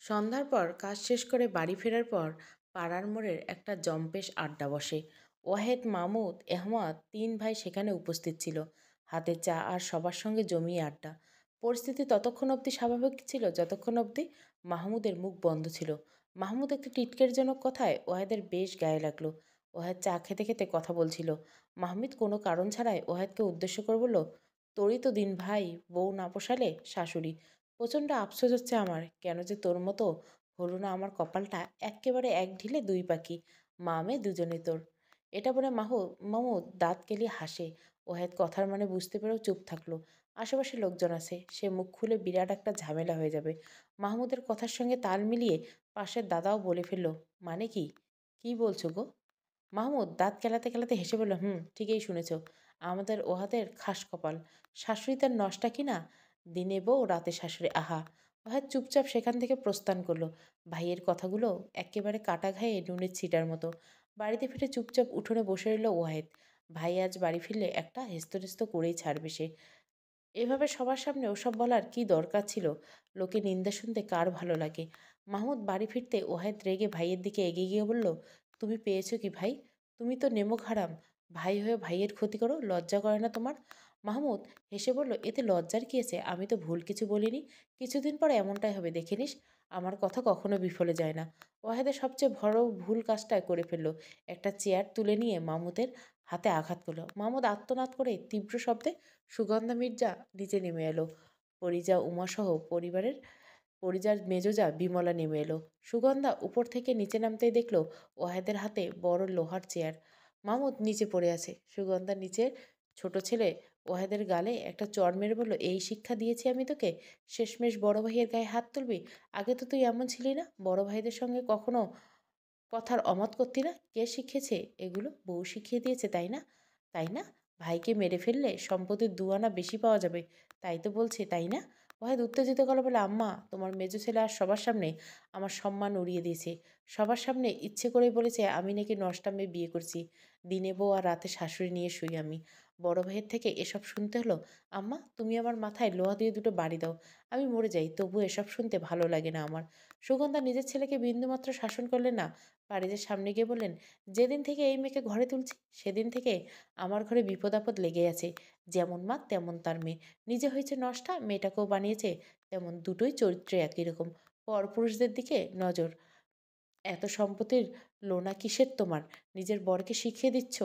সন্ধ্যার পর কাজ শেষ করে বাড়ি ফেরার পর পাড়ার মোড়ের একটা জম্পেশ আড্ডা বসে। ওয়াহেদ, মাহমুদ, এহমদ তিন ভাই সেখানে উপস্থিত ছিল। হাতে চা আর সবার সঙ্গে জমিয়ে আড্ডা। পরিস্থিতি ততক্ষণ অবধি স্বাভাবিক ছিল যতক্ষণ অবধি মাহমুদের মুখ বন্ধ ছিল। মাহমুদ একটি টিটকেরজনক কথায় ওয়াহেদের বেশ গায়ে লাগলো। ওয়াহেদ চা খেতে খেতে কথা বলছিল। মাহমুদ কোনো কারণ ছাড়াই ওয়াহেদকে উদ্দেশ্য করে বলল, তোরই তো দিন ভাই, বউ না পোষালে শাশুড়ি। প্রচণ্ড আফসোস হচ্ছে আমার, কেন যে তোর মতো হলো না আমার কপালটা। এক্কেবারে এক ঢিলে দুই পাখি, মা মেয়ে দুজনেই তোর। এটা বলে মাহমুদ দাঁত কেলিয়ে হাসে। ওহেদ কথার মানে বুঝতে পেরেও চুপ থাকলো। আশেপাশে লোকজন আছে, সে মুখ খুলে বিরাট একটা ঝামেলা হয়ে যাবে। মাহমুদের কথার সঙ্গে তাল মিলিয়ে পাশের দাদাও বলে ফেলল, মানে কি? কি বলছো গো? মাহমুদ দাঁত কেলাতে কেলাতে হেসে বলল, ঠিকই শুনেছ। আমাদের ওহাদের খাস কপাল। শাশুড়ি তার নষ্টা কি না, দিনে বউ রাতে শাশুড়ি, আহা। ভাইয়ের চুপচাপ সেখান থেকে প্রস্থান করলো। ভাইয়ের কথাগুলো একেবারে কাটা ঘায়ে নুনের ছিটার মতো। বাড়িতে ফিরে চুপচাপ উঠোনে বসে রইল ওয়াহেদ। ভাই আজ বাড়ি ফিরলে একটা হেস্তনেস্ত করেই ছাড়বে সে। এভাবে সবার সামনে ওসব বলার কি দরকার ছিল? লোকে নিন্দা শুনতে কার ভালো লাগে? মাহমুদ বাড়ি ফিরতে ওয়াহেদ রেগে ভাইয়ের দিকে এগিয়ে গিয়ে বলল, তুমি পেয়েছো কি ভাই? তুমি তো নেমক হারাম। ভাই হয়ে ভাইয়ের ক্ষতি করো, লজ্জা করে না তোমার? মাহমুদ হেসে বলল, এতে লজ্জার কি আছে? আমি তো ভুল কিছু বলিনি। কিছুদিন পরে এমনটাই হবে, দেখে নিস। আমার কথা কখনো বিফলে যায় না। ওয়াহেদের সবচেয়ে বড় ভুল কাজটা করে ফেললো। একটা চেয়ার তুলে নিয়ে মাহমুদের হাতে আঘাত করলো। মাহমুদ আত্মনাদ করে তীব্র শব্দে সুগন্ধা মির্জা নিচে নেমে এলো। পরিজা উমাসহ পরিজার মেজোজা বিমলা নেমে এলো। সুগন্ধা উপর থেকে নিচে নামতেই দেখলো ওয়াহেদের হাতে বড় লোহার চেয়ার। মাহমুদ নিচে পড়ে আছে। সুগন্ধা নিচের ছোট ছেলে ওয়াহেদের গালে একটা চড় মেরে বলল, এই শিক্ষা দিয়েছি আমি তোকে? শেষমেশ বড় ভাইয়ের গায়ে হাত তুলবি? আগে তো তুই এমন ছিলি না। বড় ভাইদের সঙ্গে কখনো কথার অমত করতি না। কে শিখেছে এগুলো? বউ শিখিয়ে দিয়েছে, তাই না? তাই না? ভাইকে মেরে ফেললে সম্পত্তির দুয়ানা বেশি পাওয়া যাবে, তাই তো বলছে, তাই না? ওয়াহেদ উত্তেজিত গলা বলে, আম্মা, তোমার মেজো ছেলে আর সবার সামনে আমার সম্মান উড়িয়ে দিয়েছে। সবার সামনে ইচ্ছে করেই বলেছে আমি নাকি নষ্টা মেয়ে বিয়ে করছি। দিনে বউ আর রাতে শাশুড়ি নিয়ে শুই আমি। বড় ভাইয়ের থেকে এসব শুনতে হলো? আম্মা, তুমি আমার মাথায় লোহা দিয়ে দুটো বাড়ি দাও, আমি মরে যাই, তবু এসব শুনতে ভালো লাগে না আমার। সুগন্ধা নিজের ছেলেকে বিন্দুমাত্র শাসন করলেন না। বাড়িতে সামনে গিয়ে বললেন, যেদিন থেকে এই মেয়েকে ঘরে তুলছি সেদিন থেকে আমার ঘরে বিপদ আপদ লেগে আছে। যেমন মা তেমন তার মেয়ে। নিজে হয়েছে নষ্টা, মেয়েটাকেও বানিয়েছে তেমন। দুটোই চরিত্রে একই রকম। পরপুরুষদের দিকে নজর। এত সম্পত্তির লোনা কিসের তোমার? নিজের বরকে শিখিয়ে দিচ্ছ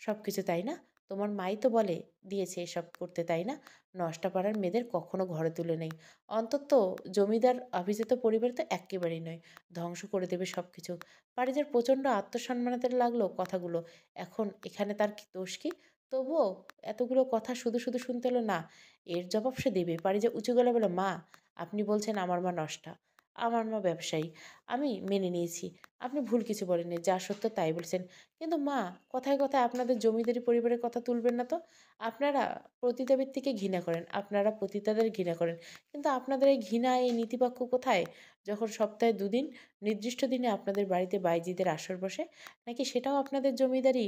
সব কিছু, তাই না? তোমার মাই তো বলে দিয়েছে এসব করতে, তাই না? নষ্টা পাড়ার মেয়েদের কখনো ঘরে তুলে নেই। অন্তত জমিদার অভিজাত পরিবার তো একেবারেই নয়। ধ্বংস করে দেবে সব কিছু। পারিজার প্রচণ্ড আত্মসম্মানাতে লাগলো কথাগুলো। এখন এখানে তার কি দোষ কি? তবুও এতগুলো কথা শুধু শুধু শুনতে হলো না। এর জবাব সে দেবে। পারিজা উঁচু গলায় বলল, মা, আপনি বলছেন আমার মা নষ্টা, আমার মা ব্যবসায়ী, আমি মেনে নিয়েছি। আপনি ভুল কিছু বলেননি, যা সত্য তাই বলছেন। কিন্তু মা, কথায় কথায় আপনাদের জমিদারি পরিবারের কথা তুলবেন না তো। আপনারা পতিতাবৃত্তিকে ঘৃণা করেন, আপনারা পতিতাদের ঘৃণা করেন। কিন্তু আপনাদের এই ঘৃণা, এই নীতিবাক্য কোথায়? যখন সপ্তাহে দুদিন নির্দিষ্ট দিনে আপনাদের বাড়িতে বাইজিদের আসর বসে, নাকি সেটাও আপনাদের জমিদারি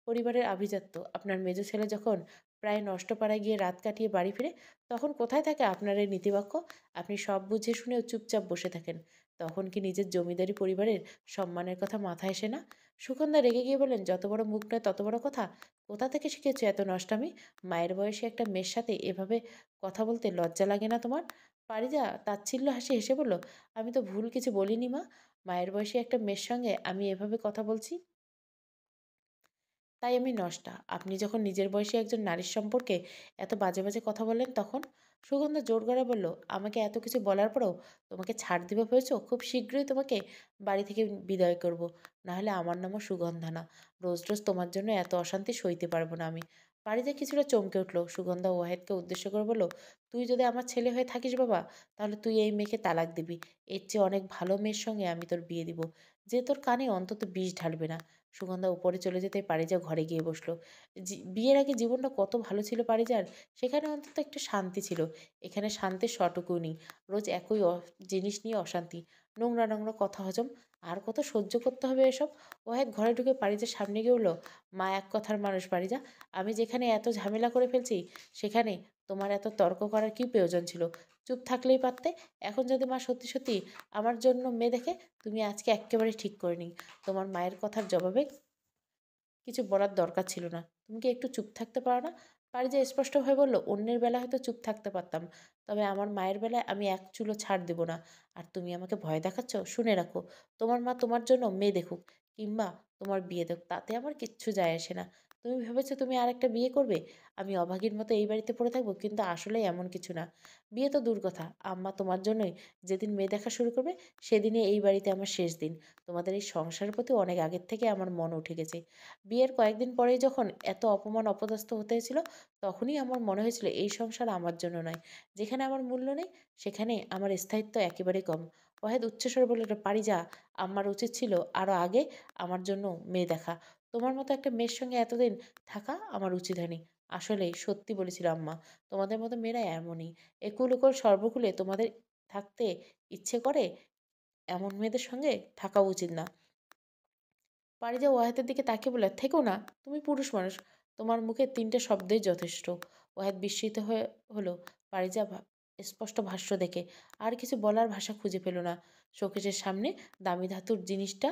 পরিবারের আভিজাত্য? আপনার মেজো ছেলে যখন প্রায় নষ্ট পাড়ায় গিয়ে রাত কাটিয়ে বাড়ি ফিরে, তখন কোথায় থাকে আপনার এই নীতিবাক্য? আপনি সব বুঝে শুনেও চুপচাপ বসে থাকেন। তখন কি নিজের জমিদারি পরিবারের সম্মানের কথা মাথায় আসে না? সুকন্যা রেগে গিয়ে বললেন, যত বড় মুখ নয় তত বড় কথা। কোথা থেকে শিখেছো এত নষ্টামি? মায়ের বয়সী একটা মেয়ের সাথে এভাবে কথা বলতে লজ্জা লাগে না তোমার? পারিজা তাচ্ছিল্য হাসি হেসে বলল, আমি তো ভুল কিছু বলিনি মা। মায়ের বয়সী একটা মেয়ের সঙ্গে আমি এভাবে কথা বলছি, তাই আমি নষ্টা। আপনি যখন নিজের বয়সী একজন নারীর সম্পর্কে এত বাজে বাজে কথা বললেন তখন? সুগন্ধা জোর গলায় বলল, আমাকে এত কিছু বলার পরেও তোমাকে ছাড় দিবে ভেবেছ? খুব শীঘ্রই তোমাকে বাড়ি থেকে বিদায় করব। নাহলে আমার নামও সুগন্ধা না। রোজ রোজ তোমার জন্য এত অশান্তি সইতে পারবো না আমি। বাড়িতে কিছুটা চমকে উঠল। সুগন্ধা ওয়াহেদকে উদ্দেশ্য করে বলল, তুই যদি আমার ছেলে হয়ে থাকিস বাবা, তাহলে তুই এই মেয়েকে তালাক দিবি। এর চেয়ে অনেক ভালো মেয়ের সঙ্গে আমি তোর বিয়ে দিব, যে তোর কানে অন্তত বিষ ঢালবে না। সুগন্ধা উপরে চলে যেতে পারিজা ঘরে গিয়ে বসলো। বিয়ের আগে জীবনটা কত ভালো ছিল পারিজার। সেখানে অন্তত একটা শান্তি ছিল। এখানে শান্তির সটুকুও নেই। রোজ একই জিনিস নিয়ে অশান্তি, নোংরা নোংরা কথা হজম। আর কত সহ্য করতে হবে এসব? ওয়াহেদ ঘরে ঢুকে পারিজার সামনে গিয়ে বলল, মা এক কথার মানুষ পারিজা। আমি যেখানে এত ঝামেলা করে ফেলছি, সেখানে তোমার এত তর্ক করার কি প্রয়োজন ছিল? চুপ থাকলেই পারতে। এখন যদি মা সত্যি সত্যি আমার জন্য মেয়ে দেখে, তুমি আজকে এক্কেবারে ঠিক করে নিই। তোমার মায়ের কথার জবাবে কিছু বলার দরকার ছিল না। তুমি কি একটু চুপ থাকতে পারো না? পারিজা স্পষ্টভাবে বলল, অন্যের বেলায় হয়তো চুপ থাকতে পারতাম, তবে আমার মায়ের বেলায় আমি এক চুলো ছাড় দেব না। আর তুমি আমাকে ভয় দেখাচ্ছ? শুনে রাখো, তোমার মা তোমার জন্য মেয়ে দেখুক কিংবা তোমার বিয়ে দেখ, তাতে আমার কিচ্ছু যায় আসে না। তুমি ভেবেছো তুমি আর একটা বিয়ে করবে, আমি অভাগীর মতো এই বাড়িতে পড়ে থাকবো? কিন্তু আসলে এমন কিছু না। বিয়ে তো দূর কথা, আম্মা তোমার জন্যই যেদিন মেয়ে দেখা শুরু করবে সেদিনই এই বাড়িতে আমার শেষ দিন। তোমাদের এই সংসারের প্রতি অনেক আগের থেকে আমার মন উঠে গেছে। বিয়ের কয়েকদিন পরেই যখন এত অপমান অপদস্থ হতে হয়েছিল, তখনই আমার মনে হয়েছিল এই সংসার আমার জন্য নয়। যেখানে আমার মূল্য নেই, সেখানে আমার স্থায়িত্ব একেবারেই কম। ওয়াহেদ উচ্চস্বরে বলল, পারি যা, আমার উচিত ছিল আরও আগে আমার জন্য মেয়ে দেখা। তোমার মতো একটা মেয়ের সঙ্গে এতদিন থাকা আমার উচিত হয়নি। আসলে সত্যি বলেছিল আম্মা, তোমাদের মতো মেয়েরা এমনই। একুল ওকুল সর্বকুলে তোমাদের থাকতে ইচ্ছে করে, এমন মেয়েদের সঙ্গে থাকা উচিত না। পারিজা ওয়াহেদের দিকে তাকিয়ে বলল, থেকো না, তুমি পুরুষ মানুষ, তোমার মুখে ৩টে শব্দই যথেষ্ট। ওয়াহেদ বিস্মিত হয়ে হলো পারিজা স্পষ্ট ভাষ্য দেখে। আর কিছু বলার ভাষা খুঁজে পেল না। শোকেসের সামনে দামি ধাতুর জিনিসটা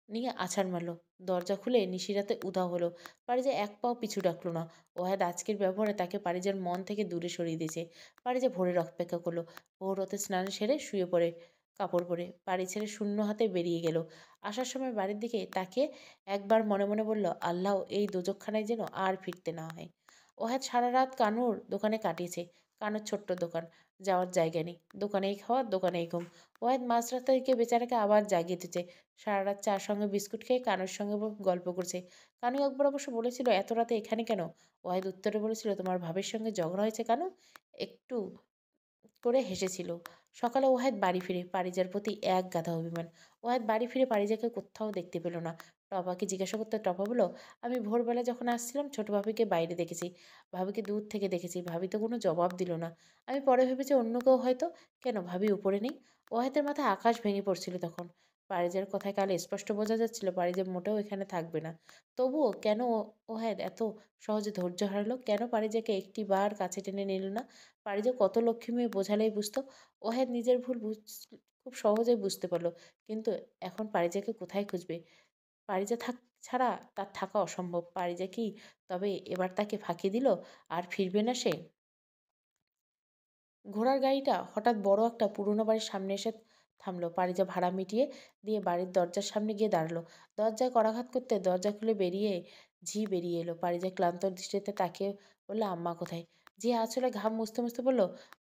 নিয়ে আছাড় মারল। দরজা খুলে নিশিরাতে উধাও হলো। পারিজা এক পাও পিছু ডাকলো না। ওয়াহেদ আজকের ব্যবহারে তাকে পারিজার মন থেকে দূরে সরিয়ে দিয়েছে। পারিজা ভোরের অপেক্ষা করলো। ভোর হতে স্নান সেরে শুয়ে পড়ে কাপড় পরে বাড়ি ছেড়ে শূন্য হাতে বেরিয়ে গেল। আসার সময় বাড়ির দিকে তাকিয়ে একবার মনে মনে বলল, আল্লাহ এই দোজকখানায় যেন আর ফিরতে না হয়। ওহাদ সারা রাত কানুর দোকানে কাটিয়েছে। কানুর ছোট্ট দোকান, যাওয়ার জায়গা নেই, দোকানেই খাওয়া দোকানেই ঘুম। ওয়াহেদ মাঝরাতে গিয়ে বেচারাকে আবার জাগিয়ে দিতে সারা রাত চার সঙ্গে বিস্কুট খেয়ে কানুর সঙ্গে গল্প করছে। কানু একবার অবশ্য বলেছিল, এত রাতে এখানে কেন? ওয়াহেদ উত্তরে বলেছিল, তোমার ভাবির সঙ্গে ঝগড়া হয়েছে কানু। একটু করে হেসেছিল। সকালে ওয়াহেদ বাড়ি ফিরে পারিজার প্রতি এক গাধা অভিমান। ওয়াহেদ বাড়ি ফিরে পারিজাকে কোথাও দেখতে পেল না। টপাকে জিজ্ঞাসা করতে টপা বলল, আমি ভোরবেলা যখন আসছিলাম ছোট ভাবিকে বাইরে দেখেছি, ভাবিকে দূর থেকে দেখেছি। ভাবি তো কোনো জবাব দিল না। আমি পরে ভেবেছি অন্য কেউ হয়তো। কেন ভাবি উপরে নেই? ওয়াহেদের মাথায় আকাশ ভেঙে পড়ছিল তখন। পারিজার কথায় কালে স্পষ্ট বোঝা যাচ্ছিল পারিজা মোটেও এখানে থাকবে না। তবুও কেন ওয়াহেদ এত সহজে ধৈর্য হারালো? কেন পারিজাকে একটি বার কাছে টেনে নিল না? পারিজা কত লক্ষ্মী মেয়ে বোঝালেই বুঝতো। ওয়াহেদ নিজের ভুল খুব সহজেই বুঝতে পারল। কিন্তু এখন পারিজাকে কোথায় খুঁজবে? পারিজা ছাড়া তার থাকা অসম্ভব। পারিজা কি তবে এবার তাকে ফাঁকি দিল? আর ফিরবে না সে? ঘোড়ার গাড়িটা হঠাৎ বড় একটা পুরনো বাড়ির সামনে এসে থামলো। পারিজা ভাড়া মিটিয়ে দিয়ে বাড়ির দরজার সামনে গিয়ে দাঁড়ালো। দরজায় করাঘাত করতে দরজা খুলে ঝি বেরিয়ে এলো। পারিজা ক্লান্ত দৃষ্টিতে তাকিয়ে বলল, আম্মা কোথায়? ঝি আঁচলে ঘাম মুছতে মুছতে বলল,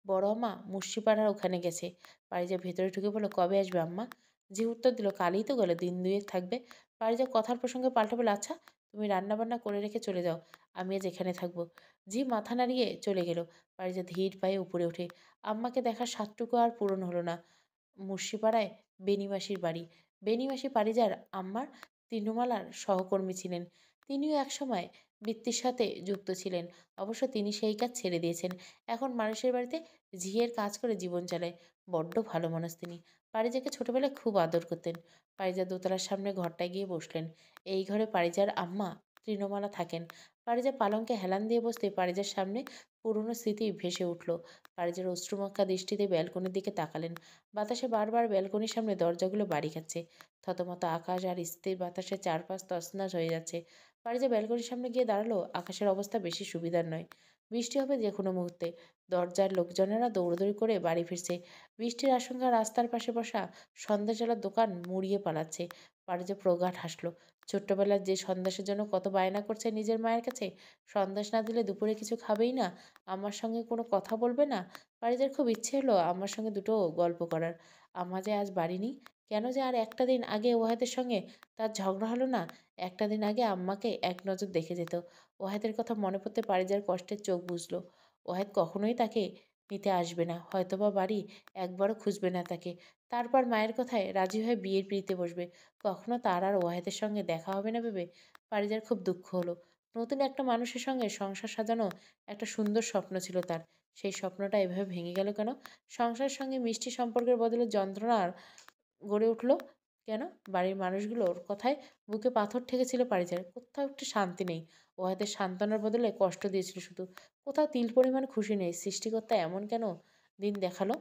বড় আম্মা মুর্শিপাড়ার ওখানে গেছে। পারিজা ভেতরে ঢুকে বলল, কবে আসবে আম্মা? ঝি উত্তর দিল, কালই তো গেল, দিন দুয়েক থাকবে। পারিজা কথার প্রসঙ্গে পাল্টে বলে, আচ্ছা তুমি রান্না বান্না করে রেখে চলে যাও, আমি আজ এখানে থাকবো। ঝি মাথা নাড়িয়ে চলে গেল। পারিজা ধীর পায়ে উপরে ওঠে। আম্মাকে দেখার স্বাদটুকু আর পূরণ হলো না। মুর্শিপাড়ায় বেনিমাসির বাড়ি। বেনিমাসি পারিজার আম্মার তৃণমালার সহকর্মী ছিলেন। তিনিও একসময় বৃত্তির সাথে যুক্ত ছিলেন। অবশ্য তিনি সেই কাজ ছেড়ে দিয়েছেন। এখন মানুষের বাড়িতে ঝিয়ের কাজ করে জীবন চালায়। বড্ড ভালো মানুষ তিনি। পারিজাকে ছোটবেলায় খুব আদর করতেন। পারিজার দোতলার সামনে ঘরটায় গিয়ে বসলেন। এই ঘরে পারিজার আম্মা তৃণমালা থাকেন। পারিজা পালঙ্কে হেলান দিয়ে বসতে পারিজার সামনে পুরনো স্মৃতি ভেসে উঠল। পারিজার অশ্রুমাখা দৃষ্টিতে ব্যালকনির দিকে তাকালেন। বাতাসে বারবার ব্যালকনির সামনে দরজাগুলো বাড়ি খাচ্ছে। থতমত আকাশ আর স্থির বাতাসে চারপাশ তছনছ হয়ে যাচ্ছে। পারিজা ব্যালকনির সামনে গিয়ে দাঁড়ালো। আকাশের অবস্থা বেশি সুবিধার নয়। বৃষ্টি হবে যে কোনো মুহূর্তে। দরজার লোকজনেরা দৌড়দৌড়ি করে বাড়ি ফিরছে। বৃষ্টির আশঙ্কা রাস্তার পাশে বসা সন্দেশওয়ালার দোকান মুড়িয়ে পালাচ্ছে। পারিজা প্রগাঢ় হাসলো। ছোট্টবেলার যে সন্দেশের জন্য কত বায়না করছে নিজের মায়ের কাছে, সন্দেশ না দিলে দুপুরে কিছু খাবেই না, আমার সঙ্গে কোনো কথা বলবে না। পারিজার খুব ইচ্ছে হলো আমার সঙ্গে দুটো গল্প করার। আম্মা যে আজ বাড়ি নেই, কেন যে আর একটা দিন আগে ওয়াহেদের সঙ্গে তার ঝগড়া হলো না? একটা দিন আগে আম্মাকে এক নজর দেখে যেত। ওয়াহেদের কথা মনে পড়তে পারিজার কষ্টের চোখ বুঝলো। ওয়াহেদ কখনোই তাকে নিতে আসবে না, হয়তোবা বাড়ি একবারও খুঁজবে না তাকে। তারপর মায়ের কথায় রাজি হয়ে বিয়ের পিড়িতে বসবে। কখনো তার আর ওয়াহেদের সঙ্গে দেখা হবে না ভেবে পারিজার খুব দুঃখ হলো। নতুন একটা মানুষের সঙ্গে সংসার সাজানো একটা সুন্দর স্বপ্ন ছিল তার। সেই স্বপ্নটা এভাবে ভেঙে গেল কেন? সংসারের সঙ্গে মিষ্টি সম্পর্কের বদলে যন্ত্রণার গড়ে উঠল। কেন? বাড়ির মানুষগুলোর কথায় বুকে পাথর ঠেকেছিল পারিজার। কোথাও একটু শান্তি নেই। ওদের সান্ত্বনার বদলে কষ্ট দিয়েছিল শুধু। কোথাও তিল পরিমাণ খুশি নেই। সৃষ্টিকর্তা এমন কেন দিন দেখালো?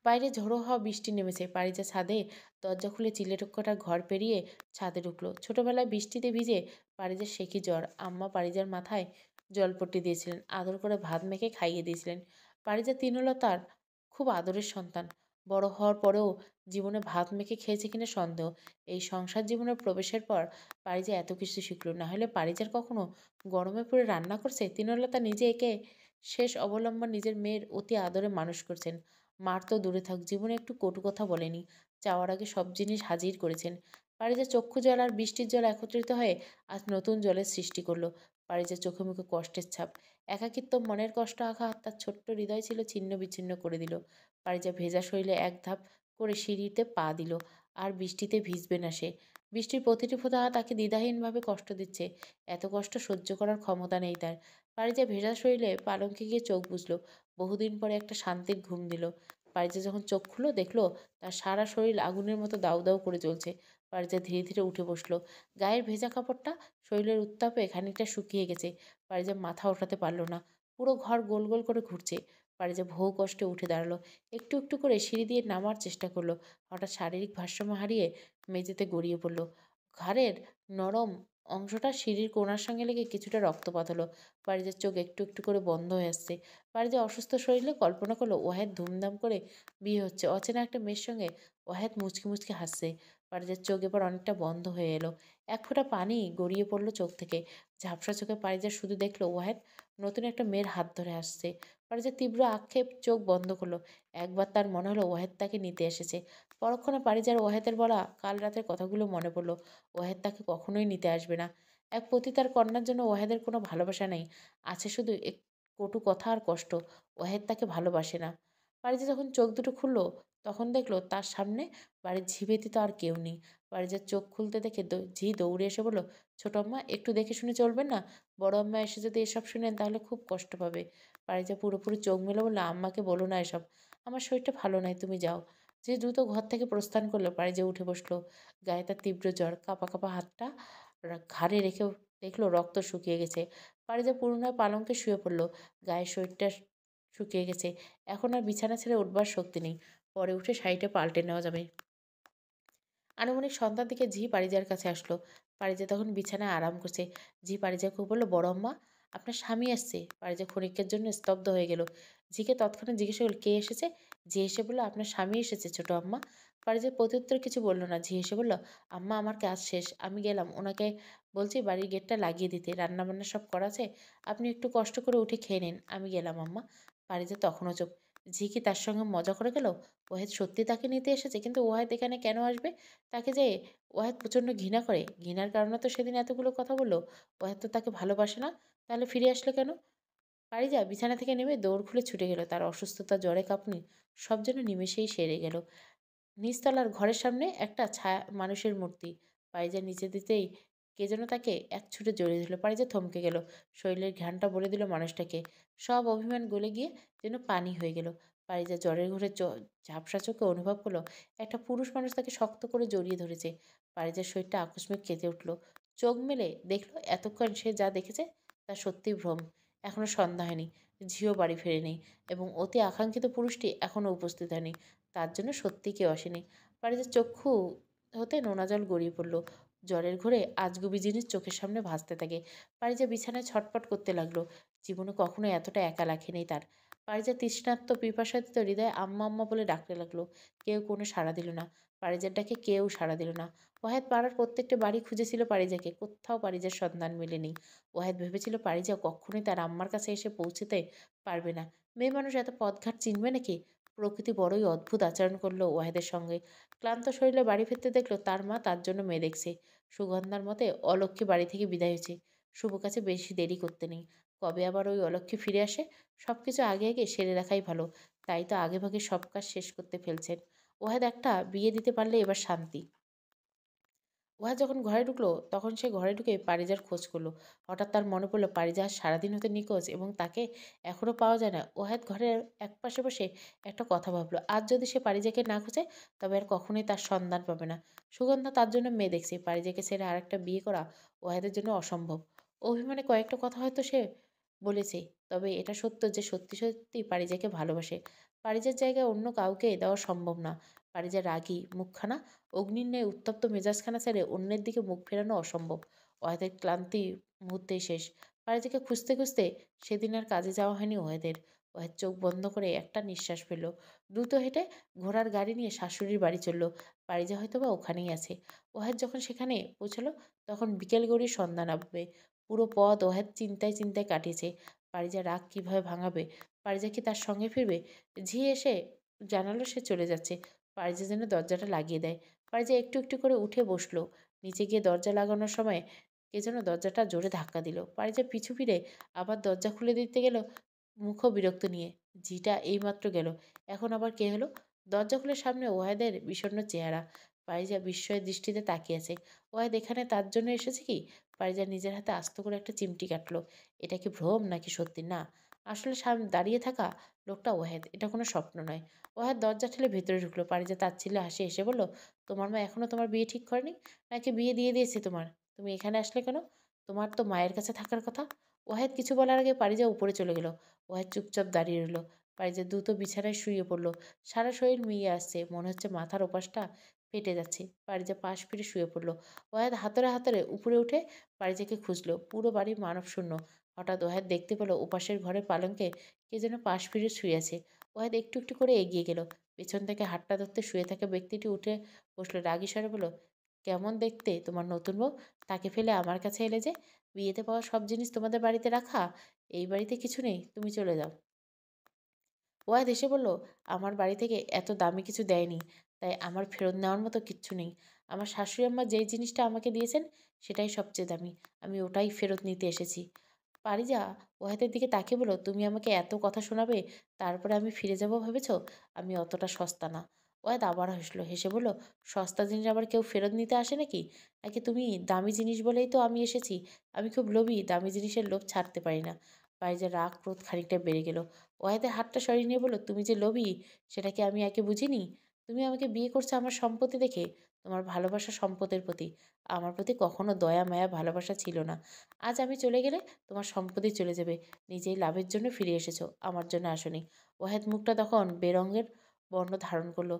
বাইরে ঝোড়ো হাওয়া বৃষ্টি নেমেছে। পারিজা ছাদে দরজা খুলে চিলেকোঠার ঘর পেরিয়ে ছাদে ঢুকলো। ছোটবেলায় বৃষ্টিতে ভিজে পারিজার সেকি জ্বর। আম্মা পারিজার মাথায় জলপট্টি দিয়েছিলেন। আদর করে ভাত মেখে খাইয়ে দিয়েছিলেন। পারিজা তৃণলতার খুব আদরের সন্তান। বড় হওয়ার পরেও জীবনে ভাত মেখে খেয়েছে কিনা সন্দেহ। এই সংসার জীবনের প্রবেশের পর পারিজা এত কিছু শিখল। না হলে পারিজার কখনো গরমে পড়ে রান্না করছে? তৃণলতা নিজে একে শেষ অবলম্বন নিজের মেয়ের অতি আদরে মানুষ করছেন। মার তো দূরে থাক, জীবনে একটু কটু কথা বলেনি। চাওয়ার আগে সব জিনিস হাজির করেছেন। পারিজার চক্ষু জল আর বৃষ্টির জল একত্রিত হয়ে আজ নতুন জলের সৃষ্টি করলো। পারিজার চোখে মুখে কষ্টের ছাপ। একাকিত্ব, মনের কষ্ট, আঘাত তার ছোট্ট হৃদয় ছিল ছিন্ন বিচ্ছিন্ন করে দিল। পারিজা ভেজা শরীরে এক ধাপ করে সিঁড়িতে পা দিল। আর বৃষ্টিতে ভিজবে না সে। বৃষ্টির প্রতিটি ফোঁটা তাকে দ্বিধাহীনভাবে কষ্ট দিচ্ছে। এত কষ্ট সহ্য করার ক্ষমতা নেই তার। পারিজা ভেজা শরীরে পালঙ্কে গিয়ে চোখ বুঝল। বহুদিন পরে একটা শান্তির ঘুম দিল। পারিজা যখন চোখ খুলল দেখলো তার সারা শরীর আগুনের মতো দাউ দাউ করে জ্বলছে। পারিজা ধীরে ধীরে উঠে বসলো। গায়ের ভেজা কাপড়টা শরীরের উত্তাপে খানিকটা শুকিয়ে গেছে। পারিজা মাথা ওঠাতে পারল না। পুরো ঘর গোল গোল করে ঘুরছে। পারিজা বহু কষ্টে উঠে দাঁড়ালো। একটু একটু করে সিঁড়ি দিয়ে নামার চেষ্টা করলো। হঠাৎ শারীরিক ভারসাম্য হারিয়ে মেঝেতে গড়িয়ে পড়ল। ঘাড়ের নরম অংশটা সিঁড়ির কোণার সঙ্গে লেগে কিছুটা রক্তপাত হলো। পারিজার চোখ একটু একটু করে বন্ধ হয়ে আসছে। পারিজা অসুস্থ শরীরে কল্পনা করলো ওয়াহেদ ধুমধাম করে বিয়ে হচ্ছে। অচেনা একটা মেয়ের সঙ্গে ওয়াহেদ মুচকি মুচকি হাসছে। পারিজার চোখ এবার অনেকটা বন্ধ হয়ে এলো। এক ফোঁটা পানি গড়িয়ে পড়লো চোখ থেকে। ঝাপসা চোখে পারিজা শুধু দেখলো ওয়াহেদ নতুন একটা মেয়ের হাত ধরে আসছে। পারিজা তীব্র আক্ষেপ চোখ বন্ধ করলো। একবার তার মনে হলো ওয়াহেদ তাকে নিতে এসেছে। পরক্ষণে পারিজার ওয়াহেদের বলা কাল রাতের কথাগুলো মনে পড়লো। ওয়াহেদ তাকে কখনোই নিতে আসবে না। এক পতিতার কন্যার জন্য ওয়াহেদের কোনো ভালোবাসা নেই। আছে শুধু এক কটু কথা আর কষ্ট। ওয়াহেদ তাকে ভালোবাসে না। পারিজা যখন চোখ দুটো খুলল তখন দেখলো তার সামনে বাড়ির ঝি ব্যতীত আর কেউ নেই। পারিজার চোখ খুলতে দেখে ঝি দৌড়ে এসে বলল, ছোট আম্মা একটু দেখে শুনে চলবেন না? বড় আম্মা এসে যদি এসব শুনেন তাহলে খুব কষ্ট পাবে। পারিজা পুরোপুরি চোখ মেলে বলল, আম্মাকে বলো না এসব। আমার শরীরটা ভালো নয়, তুমি যাও। যে দ্রুত ঘর থেকে প্রস্থান করলো। পারিজা উঠে বসলো। গায়ে তার তীব্র জ্বর। কাঁপা কাঁপা হাতটা ঘাড়ে রেখে দেখলো রক্ত শুকিয়ে গেছে। পারিজা পুনরায় পালঙ্কে শুয়ে পড়ল। গায়ের শরীরটা শুকিয়ে গেছে। এখন আর বিছানা ছেড়ে উঠবার শক্তি নেই। পরে উঠে শাড়িটা পাল্টে নেওয়া যাবে। আনুমানিক সন্ধ্যার দিকে ঝি পারিজার কাছে আসলো। পারিজা তখন বিছানায় আরাম করছে। ঝি পারিজাকে বলল, বড় আম্মা আপনার স্বামী আসছে। পারিজা ক্ষণিকের জন্য স্তব্ধ হয়ে গেল। ঝিকে তৎক্ষণাৎ জিজ্ঞাসা করল, কে এসেছে? ঝি এসে বলল, আপনার স্বামী এসেছে ছোট আম্মা। পারিজা প্রত্যুত্তর কিছু বলল না। ঝি এসে বলল, আম্মা আমার কাজ শেষ, আমি গেলাম। ওনাকে বলছি বাড়ির গেটটা লাগিয়ে দিতে। রান্নাবান্না সব করা আছে, আপনি একটু কষ্ট করে উঠে খেয়ে নিন। আমি গেলাম আম্মা। পারিজা তখনও চুপ। ঝি কি তার সঙ্গে মজা করে গেল? ওয়াহেদ সত্যি তাকে নিতে এসেছে, কিন্তু ওয়াহেদ এখানে কেন আসবে? তাকে যে ওয়াহেদ প্রচণ্ড ঘৃণা করে। ঘৃণার কারণে তো সেদিন এতগুলো কথা বলল। ওয়াহেদ তো তাকে ভালোবাসে না। তাহলে ফিরে আসলো কেন? পারিজা বিছানা থেকে নেমে দৌড় খুলে ছুটে গেল। তার অসুস্থতা, জ্বরে কাঁপুনি সব যেন নিমেষেই সেরে গেল। নিচতলার ঘরের সামনে একটা ছায়া মানুষের মূর্তি। পারিজা নিচে দিতেই কে যেন তাকে এক ছুটে জড়িয়ে ধরল। পারিজা থমকে গেল। শরীরের ঘ্রাণটা বলে দিল মানুষটাকে। সব অভিমান গলে গিয়ে যেন পানি হয়ে গেল। পারিজা জ্বরের ঘোরে ঝাপসা চোখে অনুভব করলো একটা পুরুষ মানুষ তাকে শক্ত করে জড়িয়ে ধরেছে। পারিজার শরীরটা আকস্মিক কেঁপে উঠল। চোখ মেলে দেখলো এতক্ষণ সে যা দেখেছে তা সত্যি ভ্রম। এখনো সন্ধ্যা হয়নি। ঝিও বাড়ি ফেরেনি এবং অতি আকাঙ্ক্ষিত পুরুষটি এখনো উপস্থিত হয়নি। তার জন্য সত্যি কেউ আসেনি। পারিজার চক্ষু হতে নোনা জল গড়িয়ে পড়ল। জলের ঘোরে আজগুবি জিনিস চোখের সামনে ভাসতে থাকে। পারিজা বিছানায় ছটপট করতে লাগলো। জীবনে কখনো এতটা একা লাগেনি তার। পারিজা তৃষ্ণার্ত পিপাসার্ত হৃদয়ে আম্মা আম্মা বলে ডাকতে লাগলো। কেউ কোনো সাড়া দিল না। পারিজার ডাকে কেউ সাড়া দিল না। ওয়াহেদ পাড়ার প্রত্যেকটা বাড়ি খুঁজেছিল পারিজাকে। কোথাও পারিজার সন্ধান মেলেনি। ওয়াহেদ ভেবেছিল পারিজা কখনোই তার আম্মার কাছে এসে পৌঁছতে পারবে না। মেয়ে মানুষ এত পথঘাট চিনবে নাকি? প্রকৃতি বড়ই অদ্ভুত আচরণ করলো ওয়াহেদের সঙ্গে। ক্লান্ত শরীরে বাড়ি ফিরতে দেখলো তার মা তার জন্য মেয়ে দেখছে। সুগন্ধার মতে অলক্ষ্মী বাড়ি থেকে বিদায় হয়েছে। শুভ কাছে বেশি দেরি করতে নেই। কবে আবার ওই অলক্ষ্মী ফিরে আসে? সব কিছু আগে আগে সেরে রাখাই ভালো। তাই তো আগেভাগে সব কাজ শেষ করতে ফেলছেন। ওয়াহেদ একটা বিয়ে দিতে পারলে এবার শান্তি। ওহা যখন ঘরে ঢুকলো তখন সে ঘরে ঢুকে পারিজার খোঁজ করলো। হঠাৎ তার মনে পড়লো পারিজা আজ সারাদিন হতে নিখোঁজ এবং তাকে এখনো পাওয়া যায় না। ওহাদ ঘরের একপাশে বসে একটা কথা ভাবলো, আজ যদি সে পারিজাকে না খোঁজে তবে আর কখনোই তার সন্ধান পাবে না। সুগন্ধা তার জন্য মেয়ে দেখছে, পারিজাকে ছেড়ে আরেকটা বিয়ে করা ওহাদের জন্য অসম্ভব। অভিমানে কয়েকটা কথা হয়তো সে বলেছে, তবে এটা সত্য যে সত্যি সত্যি পারিজাকে ভালোবাসে। পারিজার জায়গায় অন্য কাউকে দেওয়া সম্ভব না। পারিজা রাগী মুখখানা অগ্নির ন্যায় উত্তপ্ত মেজাজখানা ছেড়ে অন্যের দিকে মুখ ফেরানো অসম্ভব। ওয়াহেদের ক্লান্তি মুহূর্তেই শেষ। পারিজাকে খুঁজতে খুঁজতে সেদিন আর কাজে যাওয়া হয়নি ওয়াহেদের। ওয়াহেদ চোখ বন্ধ করে একটা নিঃশ্বাস ফেলল। দ্রুত হেঁটে ঘোড়ার গাড়ি নিয়ে শাশুড়ির বাড়ি চলল। পারিজা হয়তোবা ওখানেই আছে। ওয়াহেদ যখন সেখানে পৌঁছালো তখন বিকেল গড়িয়ে সন্ধ্যা নামবে। পুরো পথ ওয়াহেদ চিন্তায় চিন্তায় কাটিয়েছে। পারিজা রাগ কিভাবে ভাঙাবে? পারিজা কি তার সঙ্গে ফিরবে? ঝি এসে জানালো সে চলে যাচ্ছে। পারিজা যেন দরজাটা লাগিয়ে দেয়। পারিজা একটু একটু করে উঠে বসলো। নিচে গিয়ে দরজা লাগানোর সময় কে যেন দরজাটা জোরে ধাক্কা দিল। পারিজা পিছু ফিরে আবার দরজা খুলে দিতে গেল মুখও বিরক্ত নিয়ে। ঝিটা এইমাত্র গেল, এখন আবার কে হলো? দরজা খুলে সামনে ওয়াহেদের বিষণ্ণ চেহারা। পারিজা বিস্ময়ের দৃষ্টিতে তাকিয়ে আছে। ওয়াহেদ এখানে তার জন্য এসেছে কি? পারিজা নিজের হাতে আস্ত করে একটা চিমটি কাটলো। এটা কি ভ্রম নাকি সত্যি? না, আসলে সামনে দাঁড়িয়ে থাকা লোকটা ওয়াহেদ, এটা কোনো স্বপ্ন নয়। ওহাদ দরজা ঠেলে ভেতরে ঢুকলো। পারিজা তাচ্ছিল্যে হাসি এসে বলল, তোমার মা এখনো তোমার বিয়ে ঠিক করেনি? নাকি বিয়ে দিয়ে দিয়েছে তোমার? তুমি এখানে আসলে কেন? তোমার তো মায়ের কাছে থাকার কথা। ওয়াহেদ কিছু বলার আগে পারিজা উপরে চলে গেল। ওয়াহেদ চুপচাপ দাঁড়িয়ে রইল। পারিজা দ্রুত বিছানায় শুয়ে পড়ল। সারা শরীর মিয়ে আসছে, মনে হচ্ছে মাথার ওপাশটা ফেটে যাচ্ছে। পারিজা পাশ ফিরে শুয়ে পড়ল। ওয়াহেদ হাতরে হাতরে উপরে উঠে পারিজাকে খুঁজলো। পুরো বাড়ি মানব শূন্য। হঠাৎ ওয়াহেদ দেখতে পেল ওপাশের ঘরের পালঙ্কে কে যেন পাশ ফিরে শুয়ে আছে। ওয়াহেদ একটু একটু করে এগিয়ে গেল। পেছন থেকে হাতটা ধরতে শুয়ে থাকা ব্যক্তিটি উঠে বসলো। রাগী স্বরে বলল, কেমন দেখতে তোমার নতুন বউ? তাকে ফেলে আমার কাছে এলে যে? বিয়েতে পাওয়া সব জিনিস তোমাদের বাড়িতে রাখা? এই বাড়িতে কিছু নেই, তুমি চলে যাও। ওয়াহেদ হেসে বলল, আমার বাড়ি থেকে এত দামি কিছু দেয়নি, তাই আমার ফেরত নেওয়ার মতো কিচ্ছু নেই। আমার শাশুড়ি আম্মা যেই জিনিসটা আমাকে দিয়েছেন সেটাই সবচেয়ে দামি, আমি ওটাই ফেরত নিতে এসেছি। পারিজা ওয়াহেদের দিকে তাকিয়ে বলল, তুমি আমাকে এত কথা শোনাবে, তারপরে আমি ফিরে যাব ভেবেছ? আমি অতটা সস্তা না। ওয়াহেদ আবার হাসলো, হেসে বলল, সস্তা জিনিস আবার কেউ ফেরত নিতে আসে নাকি? নাকি তুমি দামি জিনিস বলেই তো আমি এসেছি? আমি খুব লোভী, দামি জিনিসের লোভ ছাড়তে পারি না। পারিজার রাগ ক্রোধ খানিকটা বেড়ে গেল। ওয়াহেদের হাতটা সরিয়ে নিয়ে বলল, তুমি যে লোভী সেটা কি আমি আগে বুঝিনি? তুমি আমাকে বিয়ে করছো আমার সম্পত্তি দেখে। তোমার ভালোবাসা সম্পদের প্রতি, আমার প্রতি কখনো দয়া মায়া ভালোবাসা ছিল না। আজ আমি চলে গেলে তোমার সম্পত্তি চলে যাবে। নিজেই লাভের জন্য ফিরে এসেছো, আমার জন্য আসনি। ওয়াহেদ মুখটা তখন বেরঙের বর্ণ ধারণ করলো।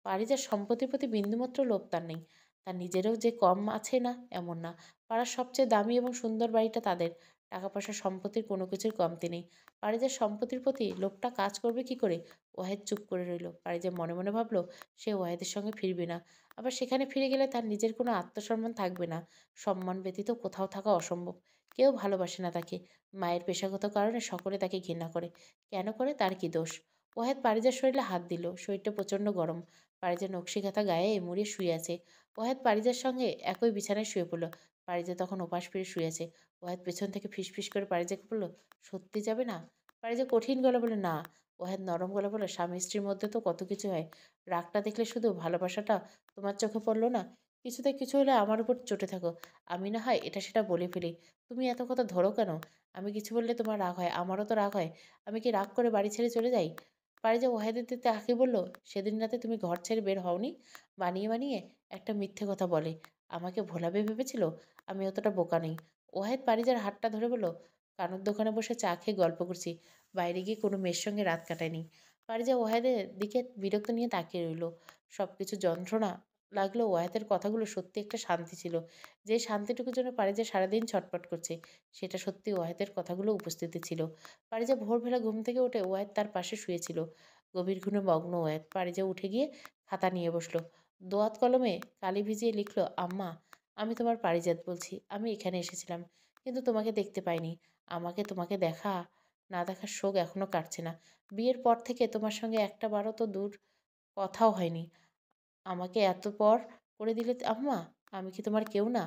পারিজার সম্পত্তির প্রতি বিন্দুমাত্র লোভ তার নেই। তার নিজেরও যে কম আছে না এমন না। পাড়ার সবচেয়ে দামি এবং সুন্দর বাড়িটা তাদের। টাকা পয়সা সম্পত্তির কোনো কিছুর কমতি নেই। পারিজার সম্পত্তির প্রতি লোভটা কাজ করবে কি করে? ওয়াহেদ চুপ করে রইল। পারিজা মনে মনে ভাবল, সে ওয়াহেদের সঙ্গে ফিরবে না। আবার সেখানে ফিরে গেলে তার নিজের কোনো আত্মসম্মান থাকবে না। সম্মান ব্যতীত কোথাও থাকা অসম্ভব। কেউ ভালোবাসে না তাকে। মায়ের পেশাগত কারণে সকলে তাকে ঘৃণা করে। কেন করে, তার কি দোষ? ওয়াহেদ পারিজার শরীরে হাত দিল। শরীরটা প্রচণ্ড গরম। পারিজা নকশিকাঁথা গায়ে মুড়িয়ে শুয়ে আছে। ওয়াহেদ পারিজার সঙ্গে একই বিছানায় শুয়ে পড়ল। পারিজা তখন ওপাশ ফিরে শুয়ে আছে। ওয়াহেদ পেছন থেকে ফিসফিস করে পারিজাকে বলল, সত্যি যাবে না? পারিজা কঠিন গলা বলে, না। ওয়াহেদ নরম গলা বলে, স্বামী স্ত্রীর মধ্যে তো কত কিছু হয়। রাগটা দেখলে শুধু ভালোবাসাটা তোমার চোখে পড়লো না? কিছুতে কিছু হলে আমার উপর চটে থাকো। আমি না হয় এটা সেটা বলে ফেলি। তুমি এত কথা ধরো কেন? আমি কিছু বললে তোমার রাগ হয়, আমারও তো রাগ হয়। আমি কি রাগ করে বাড়ি ছেড়ে চলে যাই? পারিজা ওয়াহেদের দিকে তাকিয়ে বলল, সেদিন রাতে তুমি ঘর ছেড়ে বের হওনি? বানিয়ে বানিয়ে একটা মিথ্যে কথা বলে আমাকে ভোলাবে ভেবেছিল? আমি অতটা বোকা নেই। ওয়াহেদ পারিজার হাতটা ধরে বলল, কানুর দোকানে বসে চা খেয়ে গল্প করছি, বাইরে গিয়ে কোনো মেয়ের সঙ্গে রাত কাটায়নি। পারিজা ওয়াহেদের দিকে বিরক্ত নিয়ে তাকিয়ে রইল। সব কিছু যন্ত্রণা লাগলেও ওয়াহেদের কথাগুলো সত্যি একটা শান্তি ছিল। যে শান্তিটুকুর জন্য পারিজা সারাদিন ছটফট করছে, সেটা সত্যি ওয়াহেদের কথাগুলো উপস্থিতি ছিল। পারিজা ভোরবেলা ঘুম থেকে উঠে ওয়াহেদ তার পাশে শুয়েছিল। গভীর ঘুমে মগ্ন ওয়াহেদ। পারিজা উঠে গিয়ে খাতা নিয়ে বসলো। দোয়াত কলমে কালি ভিজিয়ে লিখল, আম্মা, আমি তোমার পারিজাত বলছি। আমি এখানে এসেছিলাম, কিন্তু তোমাকে দেখতে পাইনি। আমাকে তোমাকে দেখা না দেখার শোক এখনো কাটছে না। বিয়ের পর থেকে তোমার সঙ্গে একটা বারও তো দূর কথাও হয়নি। আমাকে এত পর করে দিলে আম্মা? আমি কি তোমার কেউ না?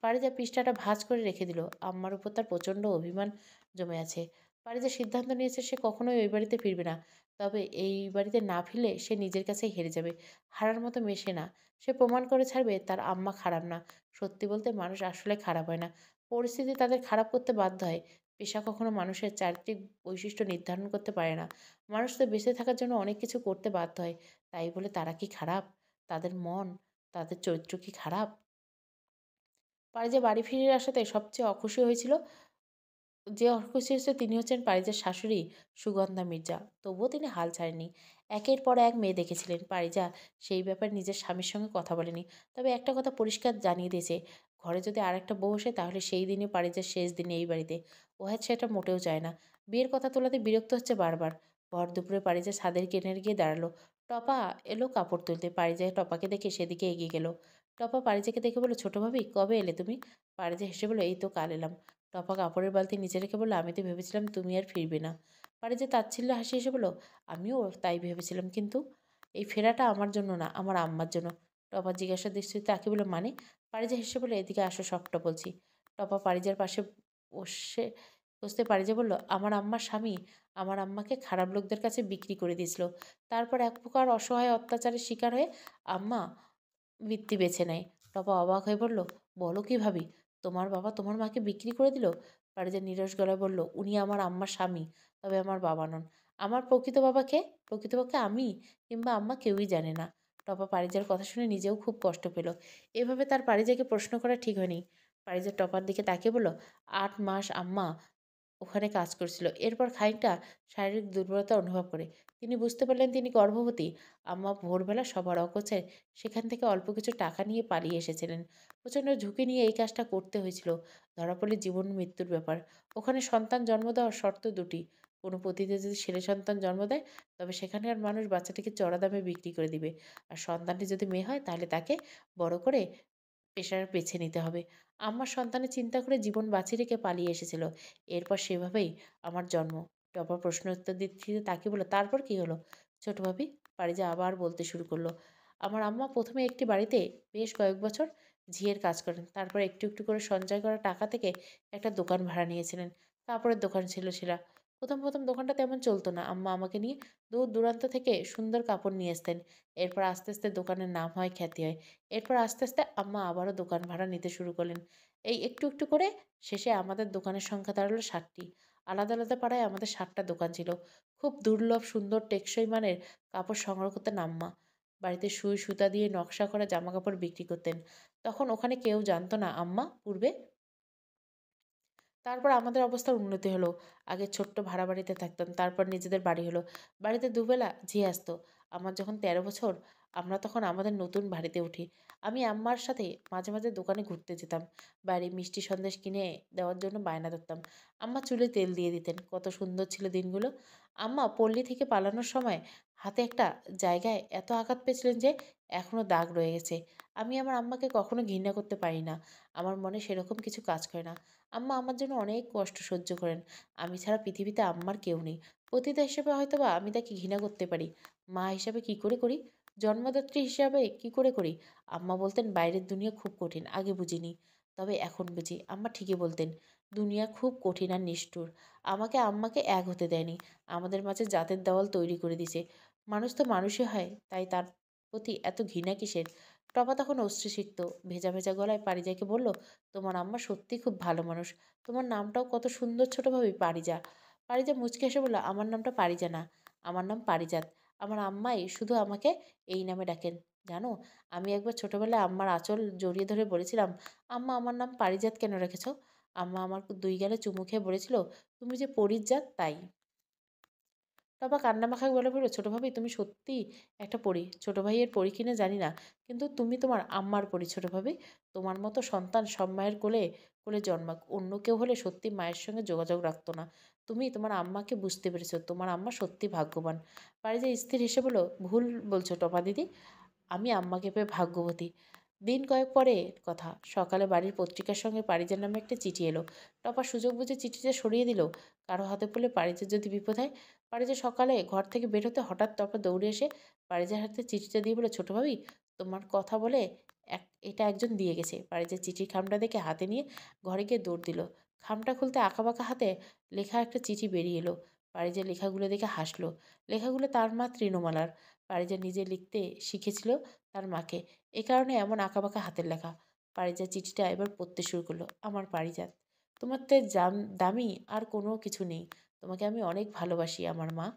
পারিজা পৃষ্ঠাটা ভাঁজ করে রেখে দিল। আম্মার উপর তার প্রচণ্ড অভিমান জমে আছে। পারিজা সিদ্ধান্ত নিয়েছে সে কখনোই ওই বাড়িতে ফিরবে না। তবে এই বাড়িতে না ফিরলে সে নিজের কাছেই হেরে যাবে। হারার মতো মেশে না। সে প্রমাণ করে ছাড়বে তার আম্মা খারাপ না। সত্যি বলতে মানুষ আসলে খারাপ হয় না। পরিস্থিতি তাদের খারাপ করতে বাধ্য হয়। পেশা কখনো মানুষের চারিত্রিক বৈশিষ্ট্য নির্ধারণ করতে পারে না। মানুষ তো বেঁচে থাকার জন্য অনেক কিছু করতে বাধ্য হয়। তাই বলে তারা কি খারাপ? তাদের মন, তাদের চরিত্র কি খারাপ? যে বাড়ি ফিরে আসাতে সবচেয়ে অখুশি হয়েছিল, যে অখুশি হয়েছে তিনি হচ্ছেন পারিজার শাশুড়ি সুগন্ধা মির্জা। তবুও তিনি হাল ছাড়েননি। একের পর এক মেয়ে দেখেছিলেন। পারিজা সেই ব্যাপারে নিজের স্বামীর সঙ্গে কথা বলেনি। তবে একটা কথা পরিষ্কার জানিয়ে দিয়েছে, ঘরে যদি আরেকটা বউ আসে তাহলে সেই দিনই পারিজার শেষ দিন এই বাড়িতে। ওহাদ সেটা মোটেও চায় না। বিয়ের কথা তোলাতে বিরক্ত হচ্ছে বারবার। ভর দুপুরে পারিজা ছাদের কিনারে গিয়ে দাঁড়ালো। টপা এলো কাপড় তুলতে। পারিজা টপাকে দেখে সেদিকে এগিয়ে গেল। টপা পারিজাকে দেখে বলল, ছোট ভাবি কবে এলে তুমি? পারিজা হেসে বলল, এই তো কাল এলাম। টপা কাপড়ের বালতি নিচে রেখে বলল, আমি তো ভেবেছিলাম তুমি আর ফিরবে না। পারিজা তাচ্ছিল্য হাসি এসে বলল, আমিও তাই ভেবেছিলাম, কিন্তু এই ফেরাটা আমার জন্য না, আমার আম্মার জন্য। টপা জিজ্ঞাসা দৃষ্টিতে তাকে বলল, মানে? পারিজা হেসে বলে, এদিকে আসো, সবটা বলছি। টপা পারিজার পাশে বসে বসতে পারিজা বলল, আমার আম্মার স্বামী আমার আম্মাকে খারাপ লোকদের কাছে বিক্রি করে দিয়েছিল। তারপর এক প্রকার অসহায় অত্যাচারের শিকার হয়ে আম্মা বৃত্তি বেছে নেয়। টপা অবাক হয়ে বলল, বলো কি ভাবি? তোমার বাবা তোমার মাকে বিক্রি করে দিল? পারিজা নিরস গলায় বলল, উনি আমার আম্মার স্বামী, তবে আমার বাবা নন। আমার প্রকৃত বাবাকে, প্রকৃতপক্ষে আমি কিংবা আম্মা কেউই জানে না। টপা পারিজার কথা শুনে নিজেও খুব কষ্ট পেল। এভাবে তার পারিজাকে প্রশ্ন করা ঠিক হয়নি। পারিজার টপার দিকে তাকিয়ে বলল, 8 মাস আম্মা ওখানে কাজ করছিল। এরপর খানিকটা শারীরিক দুর্বলতা অনুভব করে তিনি বুঝতে পারলেন তিনি গর্ভবতী। আম্মা ভোরবেলা সবার অগোচরে সেখান থেকে অল্প কিছু টাকা নিয়ে পালিয়ে এসেছিলেন। প্রচণ্ড ঝুঁকি নিয়ে এই কাজটা করতে হয়েছিল। ধরা পড়লে জীবন মৃত্যুর ব্যাপার। ওখানে সন্তান জন্ম দেওয়ার শর্ত দুটি। কোনো পতিতে যদি ছেলে সন্তান জন্ম দেয়, তবে সেখানকার মানুষ বাচ্চাটিকে চড়া দামে বিক্রি করে দিবে। আর সন্তানটি যদি মেয়ে হয় তাহলে তাকে বড় করে পেশার বেছে নিতে হবে। আমার সন্তানের চিন্তা করে জীবন বাঁচিয়ে রেখে পালিয়ে এসেছিল। এরপর সেভাবেই আমার জন্ম। টপর প্রশ্ন উত্তর দিতে তাকে বলল, তারপর কি হলো? ছোট ভাবি, পারিজা আবার বলতে শুরু করলো। আমার আম্মা প্রথমে একটি বাড়িতে বেশ কয়েক বছর ঝিয়ের কাজ করেন। তারপর একটু একটু করে সঞ্চয় করা টাকা থেকে একটা দোকান ভাড়া নিয়েছিলেন। কাপড়ের দোকান ছিল সেটা। প্রথম দোকানটা তেমন চলতো না। আম্মা আমাকে নিয়ে দূর দূরান্ত থেকে সুন্দর কাপড় নিয়ে আসতেন। এরপর আস্তে আস্তে দোকানের নাম হয়, খ্যাতি হয়। এরপর আস্তে আস্তে আম্মা আবারও দোকান ভাড়া নিতে শুরু করলেন। এই একটু একটু করে শেষে আমাদের দোকানের সংখ্যা দাঁড়ালো 60টি। আলাদা আলাদা পাড়ায় আমাদের 60টা দোকান ছিল। খুব দুর্লভ সুন্দর টেকসই মানের কাপড় সংগ্রহ করতেন আম্মা। বাড়িতে সুই সুতা দিয়ে নকশা করা জামাকাপড় বিক্রি করতেন। তখন ওখানে কেউ জানতো না আম্মা পূর্বে। তারপর আমাদের অবস্থার উন্নতি হলো। আগে ছোট্ট ভাড়া বাড়িতে থাকতাম। তারপর নিজেদের বাড়ি হলো। বাড়িতে দুবেলা ঝিয়ে আসতো। আমার যখন 13 বছর, আমরা তখন আমাদের নতুন বাড়িতে উঠি। আমি আম্মার সাথে মাঝে মাঝে দোকানে ঘুরতে যেতাম। বাইরে মিষ্টি সন্দেশ কিনে দেওয়ার জন্য বায়না ধরতাম। আম্মা চুলে তেল দিয়ে দিতেন। কত সুন্দর ছিল দিনগুলো। আম্মা পল্লী থেকে পালানোর সময় হাতে একটা জায়গায় এত আঘাত পেয়েছিলেন যে এখনো দাগ রয়ে গেছে। আমি আমার আম্মাকে কখনো ঘৃণা করতে পারি না। আমার মনে সেরকম কিছু কাজ করে না। আম্মা আমার জন্য অনেক কষ্ট সহ্য করেন। আমি ছাড়া পৃথিবীতে আম্মার কেউ নেই। পতিতা হিসেবে হয়তোবা আমি তাকে ঘৃণা করতে পারি। মা হিসাবে কি করে করি? জন্মদাত্রী হিসাবে কি করে করি? আম্মা বলতেন বাইরের দুনিয়া খুব কঠিন। আগে বুঝিনি। তবে এখন বুঝি। আম্মা ঠিকই বলতেন। দুনিয়া খুব কঠিন আর নিষ্ঠুর। আমাকে আম্মাকে এক হতে দেয়নি। আমাদের মাঝে জাতের দেওয়াল তৈরি করে দিছে। মানুষ তো মানুষই হয়। তাই তার প্রতি এত ঘৃণা কিসের? টপা তখন অশ্রুসিক্ত ভেজা ভেজা গলায় পারিজাকে বলল, তোমার আম্মা সত্যিই খুব ভালো মানুষ। তোমার নামটাও কত সুন্দর ছোট ভাবি, পারিজা। পারিজা মুচকি হেসে বলল, আমার নামটা পারিজা না, আমার নাম পারিজাত। আমার আম্মাই শুধু আমাকে এই নামে ডাকেন। জানো, আমি একবার ছোটবেলায় আম্মার আঁচল জড়িয়ে ধরে বলেছিলাম, আম্মা আমার নাম পারিজাত কেন রেখেছ? আম্মা আমার 2 গালে চুমু খেয়ে বলেছিল, তুমি যে পরীর জাত তাই। টপা কান্নামাখা গলায় বলল, ছোট ভাবি তুমি সত্যিই একটা পরী। ছোট ভাইয়ের পরী কিনা জানি না, কিন্তু তুমি তোমার আম্মার পরী ছোট ভাবি। তোমার মতো সন্তান সব মায়ের কোলে কোলে জন্মাক। অন্য কেউ হলে সত্যি মায়ের সঙ্গে যোগাযোগ রাখতো না। তুমি তোমার আম্মাকে বুঝতে পেরেছো। তোমার আম্মা সত্যি ভাগ্যবান। পারিজা স্থির হেসে বলল, ভুল বলছো টপা দিদি। আমি আম্মাকে পেয়ে ভাগ্যবতী। দিন কয়েক পরে কথা, সকালে বাড়ির পত্রিকার সঙ্গে পারিজার নামে একটা চিঠি এলো। টপা সুযোগ বুঝে চিঠিটা সরিয়ে দিল। কারো হাতে পড়লে পারিজার যদি বিপদ হয়। পারিজা সকালে ঘর থেকে বের হতে হঠাৎ টপা দৌড়ে এসে পারিজার হাতে চিঠিটা দিয়ে বলে, ছোট ভাবি তোমার কথা বলে এটা একজন দিয়ে গেছে। পারিজার চিঠির খামটা দেখে হাতে নিয়ে ঘরে গিয়ে দৌড় দিল। খামটা খুলতে আঁকাবাঁকা হাতে লেখা একটা চিঠি বেরিয়ে এলো। পারিজা লেখাগুলো দেখে হাসলো। লেখাগুলো তার মা তৃণমালার। পারিজা নিজে লিখতে শিখেছিল তার মাকে। এ কারণে এমন আঁকাবাঁকা হাতের লেখা। পারিজা চিঠিটা এবার পড়তে শুরু করলো। আমার পারিজাত, তোমার তো দামি আর কোনো কিছু নেই। তোমাকে আমি অনেক ভালোবাসি আমার মা।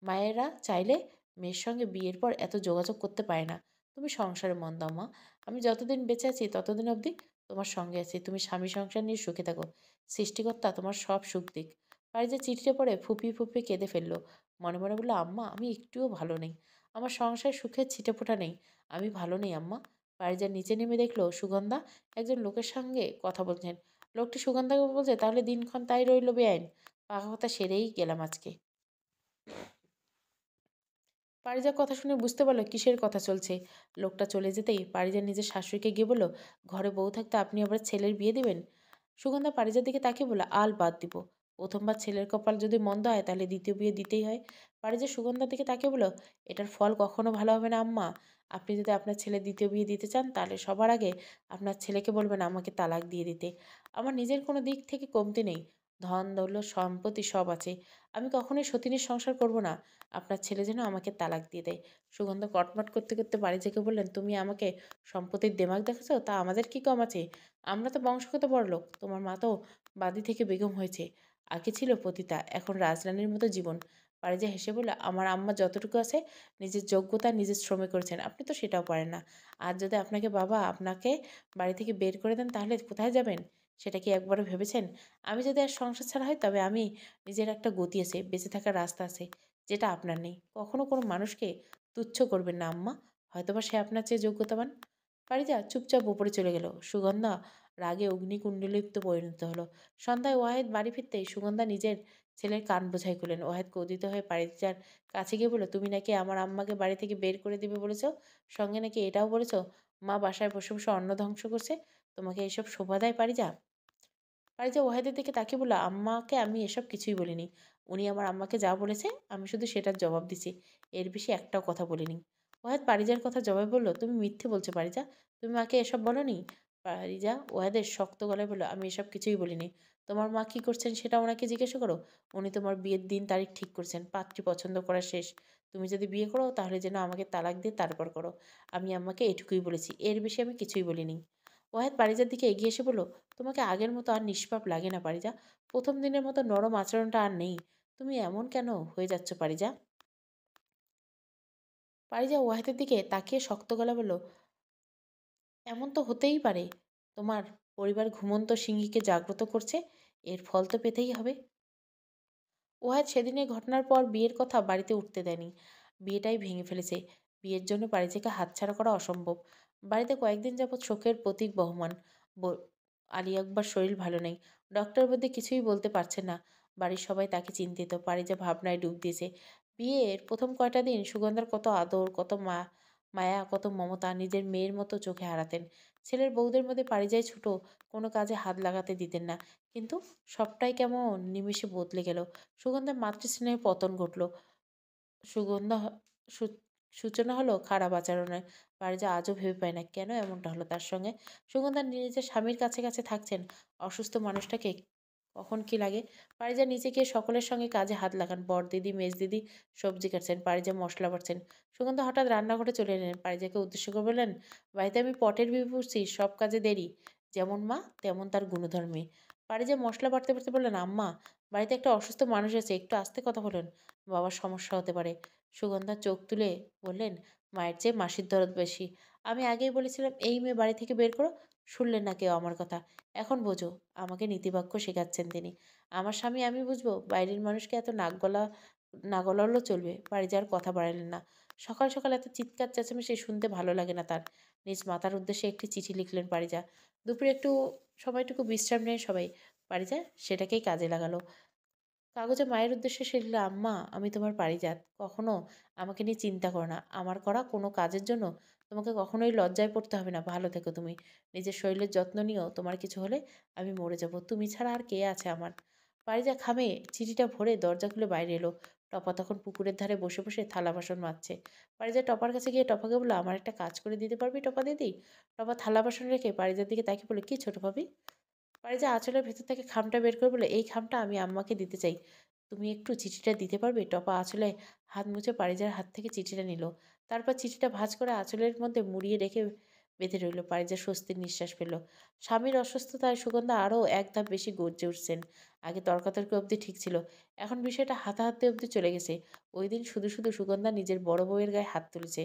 মায়েরা চাইলে মেয়ের সঙ্গে বিয়ের পর এত যোগাযোগ করতে পারে না। তুমি সংসারে মন দাও মা। আমি যতদিন বেঁচে আছি ততদিন অবধি তোমার সঙ্গে আছি। তুমি স্বামী সংসার নিয়ে সুখে থাকো। সৃষ্টিকর্তা তোমার সব সুখ দিক। পারিজা চিঠিটা পড়ে ফুপিয়ে ফুপিয়ে কেঁদে ফেললো। মনে মনে বলল, আম্মা আমি একটুও ভালো নেই। আমার সংসার সুখের ছিটেফোঁটা নেই। আমি ভালো নেই আম্মা। পারিজা নিচে নেমে দেখলো সুগন্ধা একজন লোকের সঙ্গে কথা বলছেন। লোকটি সুগন্ধাকে বলছে, তাহলে দিনক্ষণ তাই রইল বেআইন। পাকা কথা সেরেই গেলাম আজকে। পারিজার কথা শুনে বুঝতে পারলো কিসের কথা চলছে। লোকটা চলে যেতেই পারিজা নিজের শাশুড়িকে গিয়ে বলল, ঘরে বউ থাকতে আপনি আবার ছেলের বিয়ে দিবেন? সুগন্ধা পারিজার দিকে তাকিয়ে বলল, আল বাদ দিব। প্রথমবার ছেলের কপাল যদি মন্দ হয় তাহলে দ্বিতীয় বিয়ে দিতেই হয়। পারিজা সুগন্ধার দিকে তাকিয়ে বলল, এটার ফল কখনো ভালো হবে না আম্মা। আপনি যদি আপনার ছেলে দ্বিতীয় বিয়ে দিতে চান তাহলে সবার আগে আপনার ছেলেকে বলবেন আমাকে তালাক দিয়ে দিতে। আমার নিজের কোনো দিক থেকে কমতি নেই। ধন দৌলত সম্পত্তি সব আছে। আমি কখনোই সতীনের সংসার করব না। আপনার ছেলে যেন আমাকে তালাক দিয়ে দেয়। সুগন্ধা কটমট করতে করতে পারিজাকে বললেন, তুমি আমাকে সম্পত্তির দেমাক দেখাচ্ছ? তা আমাদের কি কম আছে? আমরা তো বংশগত বড়লোক। তোমার মা তো বাদী থেকে বেগম হয়েছে। আগে ছিল পতিতা, এখন রাজরানীর মতো জীবন। পারিজা হেসে বলল, আমার আম্মা যতটুকু আছে নিজের যোগ্যতা নিজের শ্রমে করেছেন, আপনি তো সেটাও পারেন না। আর যদি আপনাকে বাবা আপনাকে বাড়ি থেকে বের করে দেন তাহলে কোথায় যাবেন? সেটা কি একবারও ভেবেছেন? আমি যদি আর সংসার ছাড়া হয় তবে আমি নিজের একটা গতি আছে, বেঁচে থাকার রাস্তা আছে, যেটা আপনার নেই। কখনো কোনো মানুষকে তুচ্ছ করবেন না আম্মা। হয়তোবা সে আপনার চেয়ে যোগ্যতাবান। পারিজা চুপচাপ উপরে চলে গেল। সুগন্ধা রাগে অগ্নিকুণ্ডলিপ্ত পরিণত হলো। সন্ধ্যায় ওয়াহেদ বাড়ি ফিরতেই সুগন্ধা নিজের ছেলের কান বোঝাই করলেন। ওয়াহেদ ক্রোধিত হয়ে পারিজার কাছে গিয়ে বলল, তুমি নাকি আমার আম্মাকে বাড়ি থেকে বের করে দিবে বলেছ, সঙ্গে নাকি এটাও বলেছ মা বাসায় বসে বসে অন্ন ধ্বংস করছে। তোমাকে এইসব শোভা দেয় পারিজা? পারিজা ওয়াহেদের দিকে তাকিয়ে বলল, আম্মাকে আমি এসব কিছুই বলিনি। উনি আমার আম্মাকে যা বলেছে আমি শুধু সেটার জবাব দিছি। এর বেশি একটাও কথা বলিনি। ওয়াহেদ পারিজার কথা জবাবে বলল, তুমি মিথ্যে বলছো পারিজা। তুমি মাকে এসব বলনি? পারিজা ওয়াহেদের শক্ত গলায় বলল, আমি এসব কিছুই বলিনি। তোমার মা কী করছেন সেটা ওনাকে জিজ্ঞাসা করো। উনি তোমার বিয়ের দিন তারিখ ঠিক করছেন। পাত্রী পছন্দ করা শেষ। তুমি যদি বিয়ে করো তাহলে যেন আমাকে তালাক দিয়ে তারপর করো। আমি আম্মাকে এটুকুই বলেছি, এর বেশি আমি কিছুই বলিনি। ওয়াহেদ পারিজার দিকে এগিয়ে এসে বলল, তোমাকে আগের মতো আর নিষ্পাপ লাগে না পারিজা। প্রথম দিনের মতো নরম আচরণটা আর নেই। তুমি এমন কেন হয়ে যাচ্ছ পারিজা? পারিজা ওয়াহেদের দিকে তাকিয়ে শক্ত গলা বলল, এমন তো হতেই পারে। তোমার পরিবার ঘুমন্ত সিংহীকে জাগ্রত করছে। এর ফল তো পেতেই হবে। ওয়াহেদ সেদিনের ঘটনার পর বিয়ের কথা বাড়িতে উঠতে দেয়নি। বিয়েটাই ভেঙে ফেলেছে। বিয়ের জন্য পারিজাকে হাতছাড়া করা অসম্ভব। বাড়িতে কয়েকদিন যাবৎ শোকের প্রতীক বহমান। আলী আকবর শরীর ভালো নেই। ডক্টর বৌদি কিছুই বলতে পারছে না। বাড়ির সবাই তাকে চিন্তিত। পারিজা ভাবনায় ডুব দিয়েছে। বিয়ের প্রথম কয়টা দিন সুগন্ধার কত আদর, কত মায়া, কত মমতা নিজের মেয়ের মতো চোখে হারাতেন। ছেলের বউদের মধ্যে পারিজাই ছোট, কোনো কাজে হাত লাগাতে দিতেন না। কিন্তু সবটাই কেমন নিমেষে বদলে গেল। সুগন্ধার মাতৃস্নেহে পতন ঘটল। সুগন্ধা হ সূ সূচনা হলো খারাপ আচরণের। পারিজা আজও ভেবে পায় না কেন এমনটা হলো তার সঙ্গে। সুগন্ধা নিজের স্বামীর কাছে থাকছেন। অসুস্থ মানুষটাকে কখন কী লাগে। পারিজা নিচে গিয়ে সকলের সঙ্গে কাজে হাত লাগান। বড়দিদি, মেজদিদি সবজি কাটছেন, পারিজা মশলা বাটছেন। সুগন্ধা হঠাৎ রান্নাঘরে চলে এলেন। পারিজাকে উদ্দেশ্য করে বললেন, বাড়িতে আমি পটের বিবি পুষছি, সব কাজে দেরি। যেমন মা তেমন তার গুণধর মেয়ে। পারিজা মশলা বাটতে বাটতে বললেন, আম্মা বাড়িতে একটা অসুস্থ মানুষ আছে, একটু আস্তে কথা বলুন। বাবার সমস্যা হতে পারে। সুগন্ধা চোখ তুলে বললেন, মায়ের চেয়ে মাসির দরদ বেশি। আমি আগেই বলেছিলাম এই মেয়ে বাড়ি থেকে বের করো। শুনলেন না কেউ আমার কথা। এখন বোঝো। আমাকে নীতিবাক্য শেখাচ্ছেন তিনি। আমার স্বামী আমি বুঝবো, বাইরের মানুষকে এত না গলালেও চলবে। পারিজার কথা বাড়ালেন না। সকাল সকাল এত চিৎকার চেঁচামেচি শুনতে ভালো লাগে না তার। নিজ মাতার উদ্দেশ্যে একটি চিঠি লিখলেন পারিজা। দুপুরে একটু সময়টুকু বিশ্রাম নেয় সবাই। পারিজা সেটাকেই কাজে লাগালো। কাগজে মায়ের উদ্দেশ্যে সে লিখল, আম্মা আমি তোমার পারিজাত। কখনো আমাকে নিয়ে চিন্তা করো না। আমার করা কোনো কাজের জন্য তোমাকে কখনোই লজ্জায় পড়তে হবে না। ভালো থেকো তুমি। নিজের শরীরের যত্ন নিও। তোমার কিছু হলে আমি মরে যাব। তুমি ছাড়া আর কে আছে আমার? পারিজা খামে চিঠিটা ভরে দরজা খুলে বাইরে এলো। টপা তখন পুকুরের ধারে বসে বসে থালা বাসন মাজছে। পারিজা টপার কাছে গিয়ে টপাকে বলল, আমার একটা কাজ করে দিতে পারবি টপা দিদি? টপা থালা বাসন রেখে পারিজার দিকে তাকিয়ে বলল, কি ছোট ভাবি? পারিজা আঁচলের ভেতর থেকে খামটা বের করে বলল, এই খামটা আমি আম্মাকে দিতে চাই। তুমি একটু চিঠিটা দিতে পারবে? টপা আঁচলে হাত মুছে পারিজার হাত থেকে চিঠিটা নিল। তারপর চিঠিটা ভাঁজ করে আঁচলের মধ্যে মুড়িয়ে রেখে বেঁধে রইল। পারিজা স্বস্তির নিঃশ্বাস ফেলল। স্বামীর অসুস্থতায় সুগন্ধা আরও এক ধাপ বেশি গর্জে উঠছেন। আগে তর্কাতর্কি অবধি ঠিক ছিল, এখন বিষয়টা হাতাহাতি অবধি চলে গেছে। ওই দিন শুধু শুধু সুগন্ধা নিজের বড় বউয়ের গায়ে হাত তুলেছে।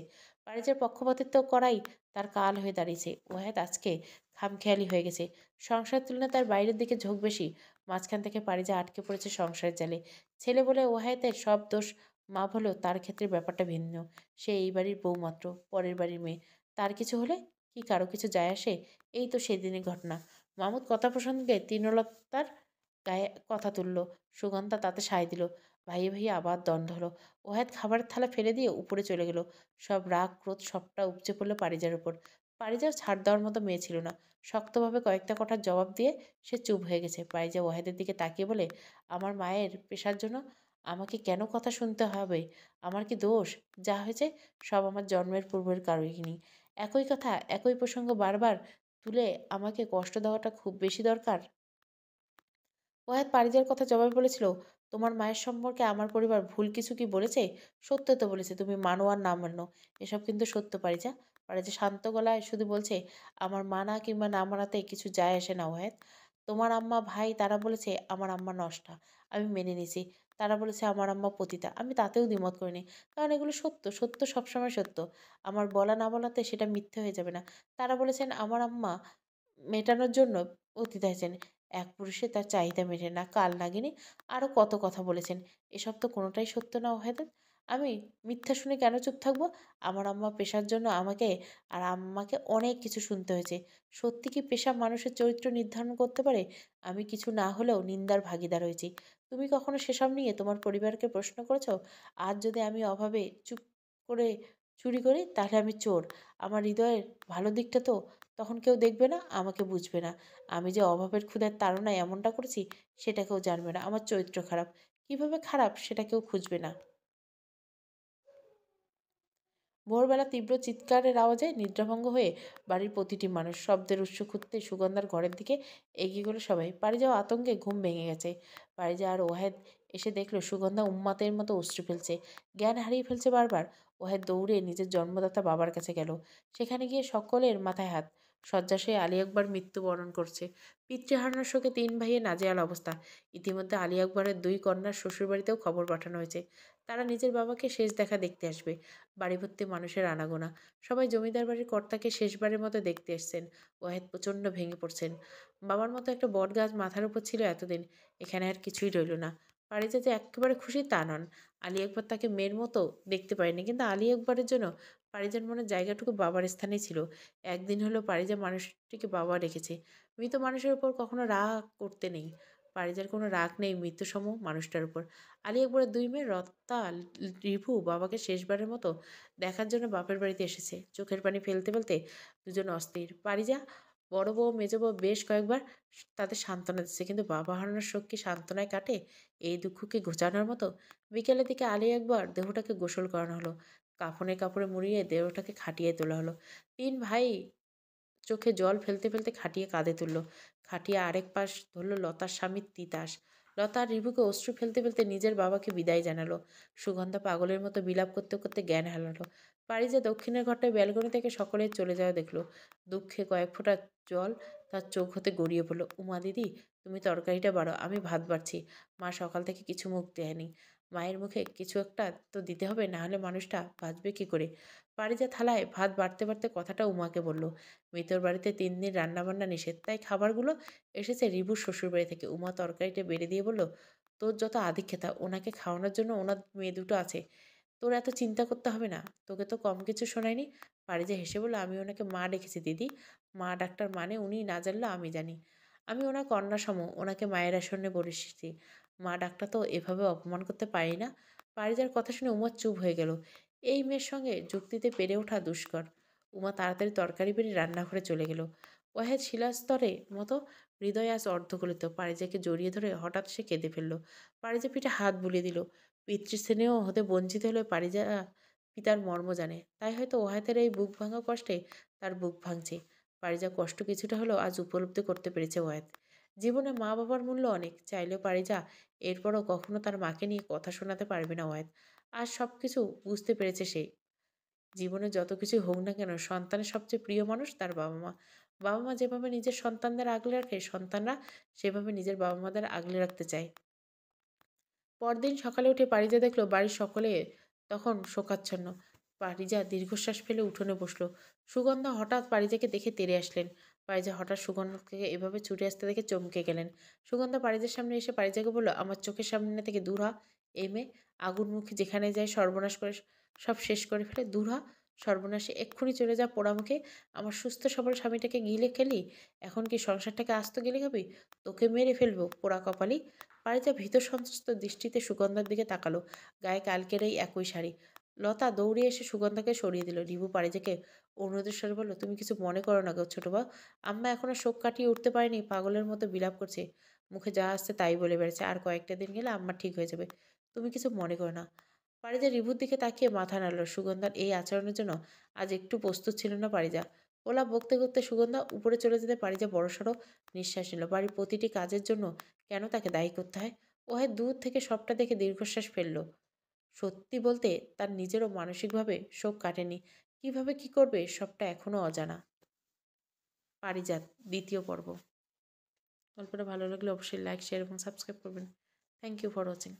পারিজার পক্ষপাতিত্ব করাই তার কাল হয়ে দাঁড়িয়েছে। ওয়াহেদ আজকে খামখেয়ালি হয়ে গেছে। সংসার তুলনায় তার বাইরের দিকে ঝোঁক বেশি। মাঝখান থেকে পারিজা আটকে পড়েছে সংসারের জালে। ছেলে বলে ওয়াহেদের সব দোষ মাপ হলেও তার ক্ষেত্রে ব্যাপারটা ভিন্ন। সে এই বাড়ির বউ মাত্র, পরের বাড়ির মেয়ে। তার কিছু হলে কি কারো কিছু যায় আসে? এই তো সেদিনের ঘটনা। মামুদ কথা প্রসঙ্গে তৃণলতার গায়ে কথা তুলল। সুগন্ধা তাতে সায় দিল। ভাইয়ে ভাইয়ে আবার দ্বন্দ্ব হলো। ওহাদ খাবারের থালা ফেলে দিয়ে উপরে চলে গেল। সব রাগ ক্রোধ সবটা উপচে পড়ল পারিজার উপর। পারিজাও ছাড় দেওয়ার মতো মেয়ে ছিল না। শক্তভাবে কয়েকটা কথার জবাব দিয়ে সে চুপ হয়ে গেছে। পারিজা ওয়াহেদের দিকে তাকিয়ে বলে, আমার মায়ের পেশার জন্য আমাকে কেন কথা শুনতে হবে? আমার কি দোষ? যা হয়েছে সব আমার জন্মের পূর্বের কারণেই। একই কথা একই প্রসঙ্গ বারবার তুলে আমাকে কষ্ট দেওয়াটা খুব বেশি দরকার? ওয়াহেদ পারিজার কথা জবাবে বলেছিল, তোমার মায়ের সম্পর্কে আমার পরিবার ভুল কিছু কি বলেছে? সত্য তো বলেছে, তুমি মানো আর না মানো এসব কিন্তু সত্য। পারিজা পারিজা শান্ত গলায় শুধু বলছে, আমার মানা কিংবা না মানাতে কিছু যায় আসে না ওয়াহেদ। তোমার আম্মা ভাই তারা বলেছে আমার আম্মা নষ্টা, আমি মেনে নিয়েছি। তারা বলেছে আমার আম্মা পতিতা, আমি তাতেও দ্বিমত করিনি। কারণ এগুলো সত্য, সত্য সবসময় সত্য। আমার বলা না বলাতে সেটা মিথ্যে হয়ে যাবে না। তারা বলেছেন আমার আম্মা মেটানোর জন্য পতিতা হয়েছেন। এক পুরুষে তার চাহিদা মেটে না, কাল নাগিনী আরও কত কথা বলেছেন। এসব তো কোনোটাই সত্য না ওহেদন। আমি মিথ্যা শুনে কেন চুপ থাকবো? আমার আম্মা পেশার জন্য আমাকে আর আম্মাকে অনেক কিছু শুনতে হয়েছে। সত্যি কি পেশা মানুষের চরিত্র নির্ধারণ করতে পারে? আমি কিছু না হলেও নিন্দার ভাগিদার হয়েছি। তুমি কখনো সেসব নিয়ে তোমার পরিবারকে প্রশ্ন করেছ? আজ যদি আমি অভাবে চুপ করে চুরি করি তাহলে আমি চোর। আমার হৃদয়ের ভালো দিকটা তো তখন কেউ দেখবে না, আমাকে বুঝবে না। আমি যে অভাবের ক্ষুধার তাড়নায় এমনটা করেছি সেটা কেউ জানবে না। আমার চরিত্র খারাপ। কিভাবে খারাপ সেটা কেউ খুঁজবে না। ভোরবেলা তীব্র চিৎকারের আওয়াজে নিদ্রাভঙ্গ হয়ে বাড়ির প্রতিটি মানুষ শব্দের উৎস খুঁজতে সুগন্ধার ঘরের দিকে এগিয়ে গেল সবাই। পাড়ি যাওয়া আতঙ্কে ঘুম ভেঙে গেছে। পাড়ি যাওয়ার ওয়াহেদ এসে দেখলো সুগন্ধা উন্মাতের মতো অশ্রু ফেলছে, জ্ঞান হারিয়ে ফেলছে বারবার। ওয়াহেদ দৌড়ে নিজের জন্মদাতা বাবার কাছে গেল। সেখানে গিয়ে সকলের মাথায় হাত। শয্যাশায়ী আলী আকবর মৃত্যুবরণ করছে। পিতৃহারানোর শোকে তিন ভাইয়ের নাজেহাল অবস্থা। ইতিমধ্যে আলী আকবরের দুই কন্যার শ্বশুরবাড়িতেও খবর পাঠানো হয়েছে। তারা নিজের বাবাকে শেষ দেখা দেখতে আসবে। বাড়ি ভর্তি মানুষের আনাগোনা। সবাই জমিদার বাড়ির কর্তাকে শেষবারের মতো দেখতে এসছেন। ওয়াহেদ প্রচণ্ড ভেঙে পড়ছেন। বাবার মতো একটা বটগাছ মাথার উপর ছিল এতদিন, এখানে আর কিছুই রইল না। পারিজা যে একেবারে খুশি তা নন। আলী একবার তাকে মেয়ের মতো দেখতে পারেনি, কিন্তু আলী একবারের জন্য পারিজার মনের জায়গাটুকু বাবার স্থানেই ছিল। একদিন হলো পারিজা মানুষটিকে বাবা রেখেছে। মৃত মানুষের উপর কখনো রাগ করতে নেই। পারিজার কোনো রাগ নেই মৃত্যুসম মানুষটার উপর। আলী আকবরের দুই মেয়ে রত্তা রিভু বাবাকে শেষবারের মতো দেখার জন্য বাপের বাড়িতে এসেছে। চোখের পানি ফেলতে ফেলতে দুজন অস্থির। পারিজা বড় বউ মেজ বউ বেশ কয়েকবার তাদের সান্ত্বনা দিচ্ছে, কিন্তু বাবা হারানোর শোক কি সান্ত্বনায় কাটে? এই দুঃখকে ঘোচানোর মতো? বিকেলের দিকে আলী একবার দেহটাকে গোসল করানো হলো। কাফনে কাপড়ে মুড়িয়ে দেহটাকে খাটিয়ে তোলা হলো। তিন ভাই চোখে জল ফেলতে ফেলতে খাটিয়ে কাঁধে তুলল। খাটিয়ে আরেক পাশ ধরল লতার স্বামী তিতাস। লতা আর রিভুকে অশ্রু ফেলতে ফেলতে নিজের বাবাকে বিদায় জানালো। সুগন্ধা পাগলের মতো বিলাপ করতে করতে জ্ঞান হারালো। পারিজা দক্ষিণের ঘরটায় ব্যালকনি থেকে সকলের চলে যাওয়া দেখলো। দুঃখে কয়েক ফোঁটা জল তার চোখ হতে গড়িয়ে পড়ল। উমা দিদি, তুমি তরকারিটা বাড়ো, আমি ভাত বাড়ছি। মা সকাল থেকে কিছু মুখ দেয়নি। মায়ের মুখে কিছু একটা তো দিতে হবে, না হলে মানুষটা বাঁচবে কি করে? পারিজা থালায় ভাত বাড়তে বাড়তে কথাটা উমাকে বলল। মৃতর বাড়িতে ৩ দিন রান্নাবান্না নিষেধ, তাই খাবারগুলো এসেছে রিবুর শ্বশুরবাড়ি থেকে। উমা তরকারিটা বেড়ে দিয়ে বলল, তোর যত আধিক্যতা, ওনাকে খাওয়ানোর জন্য ওনার মেয়ে দুটো আছে, তোর এত চিন্তা করতে হবে না। তোকে তো কম কিছু শোনায়নি। পারিজা হেসে বলল, আমি ওনাকে মা ডেকেছি দিদি। মা ডাক্তার মানে উনি না জানলেও আমি জানি। আমি ওনার কন্যা সম, ওনাকে মায়ের আসনে বসেছি। মা ডাক্তার তো এভাবে অপমান করতে পারি না। পারিজার কথা শুনে উমা চুপ হয়ে গেল। এই মেয়ের সঙ্গে যুক্তিতে পেরে ওঠা দুষ্কর। উমা তাড়াতাড়ি তরকারি বেড়ে রান্নাঘরে চলে গেল। ওয়াহেদ শিলাস্তরে মতো হৃদয় আজ অর্ধগলিত। পারিজাকে জড়িয়ে ধরে হঠাৎ সে কেঁদে ফেলল। পারিজা পিঠে হাত বুলিয়ে দিল। পিতৃস্নেহ হতে বঞ্চিত হলে পারিজা পিতার মর্ম জানে, তাই হয়তো ওয়াহেদের এই বুক ভাঙা কষ্টে তার বুক ভাঙছে। পারিজা কষ্ট কিছুটা হলেও আজ উপলব্ধি করতে পেরেছে ওয়াহেদ। জীবনে মা বাবার মূল্য অনেক, চাইলেও পারিজা এরপরও কখনো তার মাকে নিয়ে কথা শোনাতে পারবে না ওয়াহেদ। আর সব কিছু বুঝতে পেরেছে সে। জীবনে যত কিছুই হোক না কেন সন্তানের সবচেয়ে প্রিয় মানুষ তার বাবা মা। বাবা মা যেভাবে নিজের সন্তানদের আগলে রাখে, সন্তানরা সেভাবে নিজের বাবা মাদের আগলে রাখতে চায়। পরদিন সকালে উঠে পারিজা দেখলো বাড়ির সকলে তখন শোকাচ্ছন্ন। পারিজা দীর্ঘশ্বাস ফেলে উঠোনে বসলো। সুগন্ধা হঠাৎ পারিজাকে দেখে তেড়ে আসলেন। পারিজা হঠাৎ সুগন্ধাকে এভাবে ছুটে আসতে দেখে চমকে গেলেন। সুগন্ধা পারিজার সামনে এসে পারিজাকে বলল, আমার চোখের সামনে থেকে দূর হ। এই মেয়ে আগুন মুখে যেখানে যায় সর্বনাশ করে সব শেষ করে ফেলে। দূর হ, সর্বনাশে এক্ষুনি চলে যা পোড়ামুখে। আমার সুস্থ সবল স্বামীটাকে গিলে খেলি, এখন কি সংসারটাকে আস্ত গিলে খাবি? তোকে মেরে ফেলবো পোড়া কপালি। পারিজা ভীত সন্ত্রস্ত দৃষ্টিতে সুগন্ধার দিকে তাকালো। গায়ে কালকের এই একই শাড়ি। লতা দৌড়ে এসে সুগন্ধাকে সরিয়ে দিল। রিভু পারিজাকে অনুরোধের স্বরে বলল, তুমি কিছু মনে করো না গো ছোট বউ। আম্মা এখনো শোক কাটিয়ে উঠতে পারেনি, পাগলের মতো বিলাপ করছে। মুখে যা আসছে তাই বলে বেড়াচ্ছে। আর কয়েকটা দিন গেলে আম্মা ঠিক হয়ে যাবে। তুমি কিছু মনে করো না। পারিজা রিভুর দিকে তাকিয়ে মাথা নাড়ল। সুগন্ধার এই আচরণের জন্য আজ একটু প্রস্তুত ছিল না পারিজা। ওলা বকতে বকতে সুগন্ধা উপরে চলে যেতে পারিজা বড়সড় নিঃশ্বাস নিল। বাড়ির প্রতিটি কাজের জন্য কেন তাকে দায়ী করতে হয়? ওহে দূর থেকে সবটা দেখে দীর্ঘশ্বাস ফেলল। সত্যি বলতে তার নিজেরও মানসিকভাবে শোক কাটেনি। কিভাবে কি করবে সবটা এখনো অজানা। পারিজাত দ্বিতীয় পর্ব। গল্পটা ভালো লাগলে অবশ্যই লাইক, শেয়ার এবং সাবস্ক্রাইব করবেন। Thank you for watching.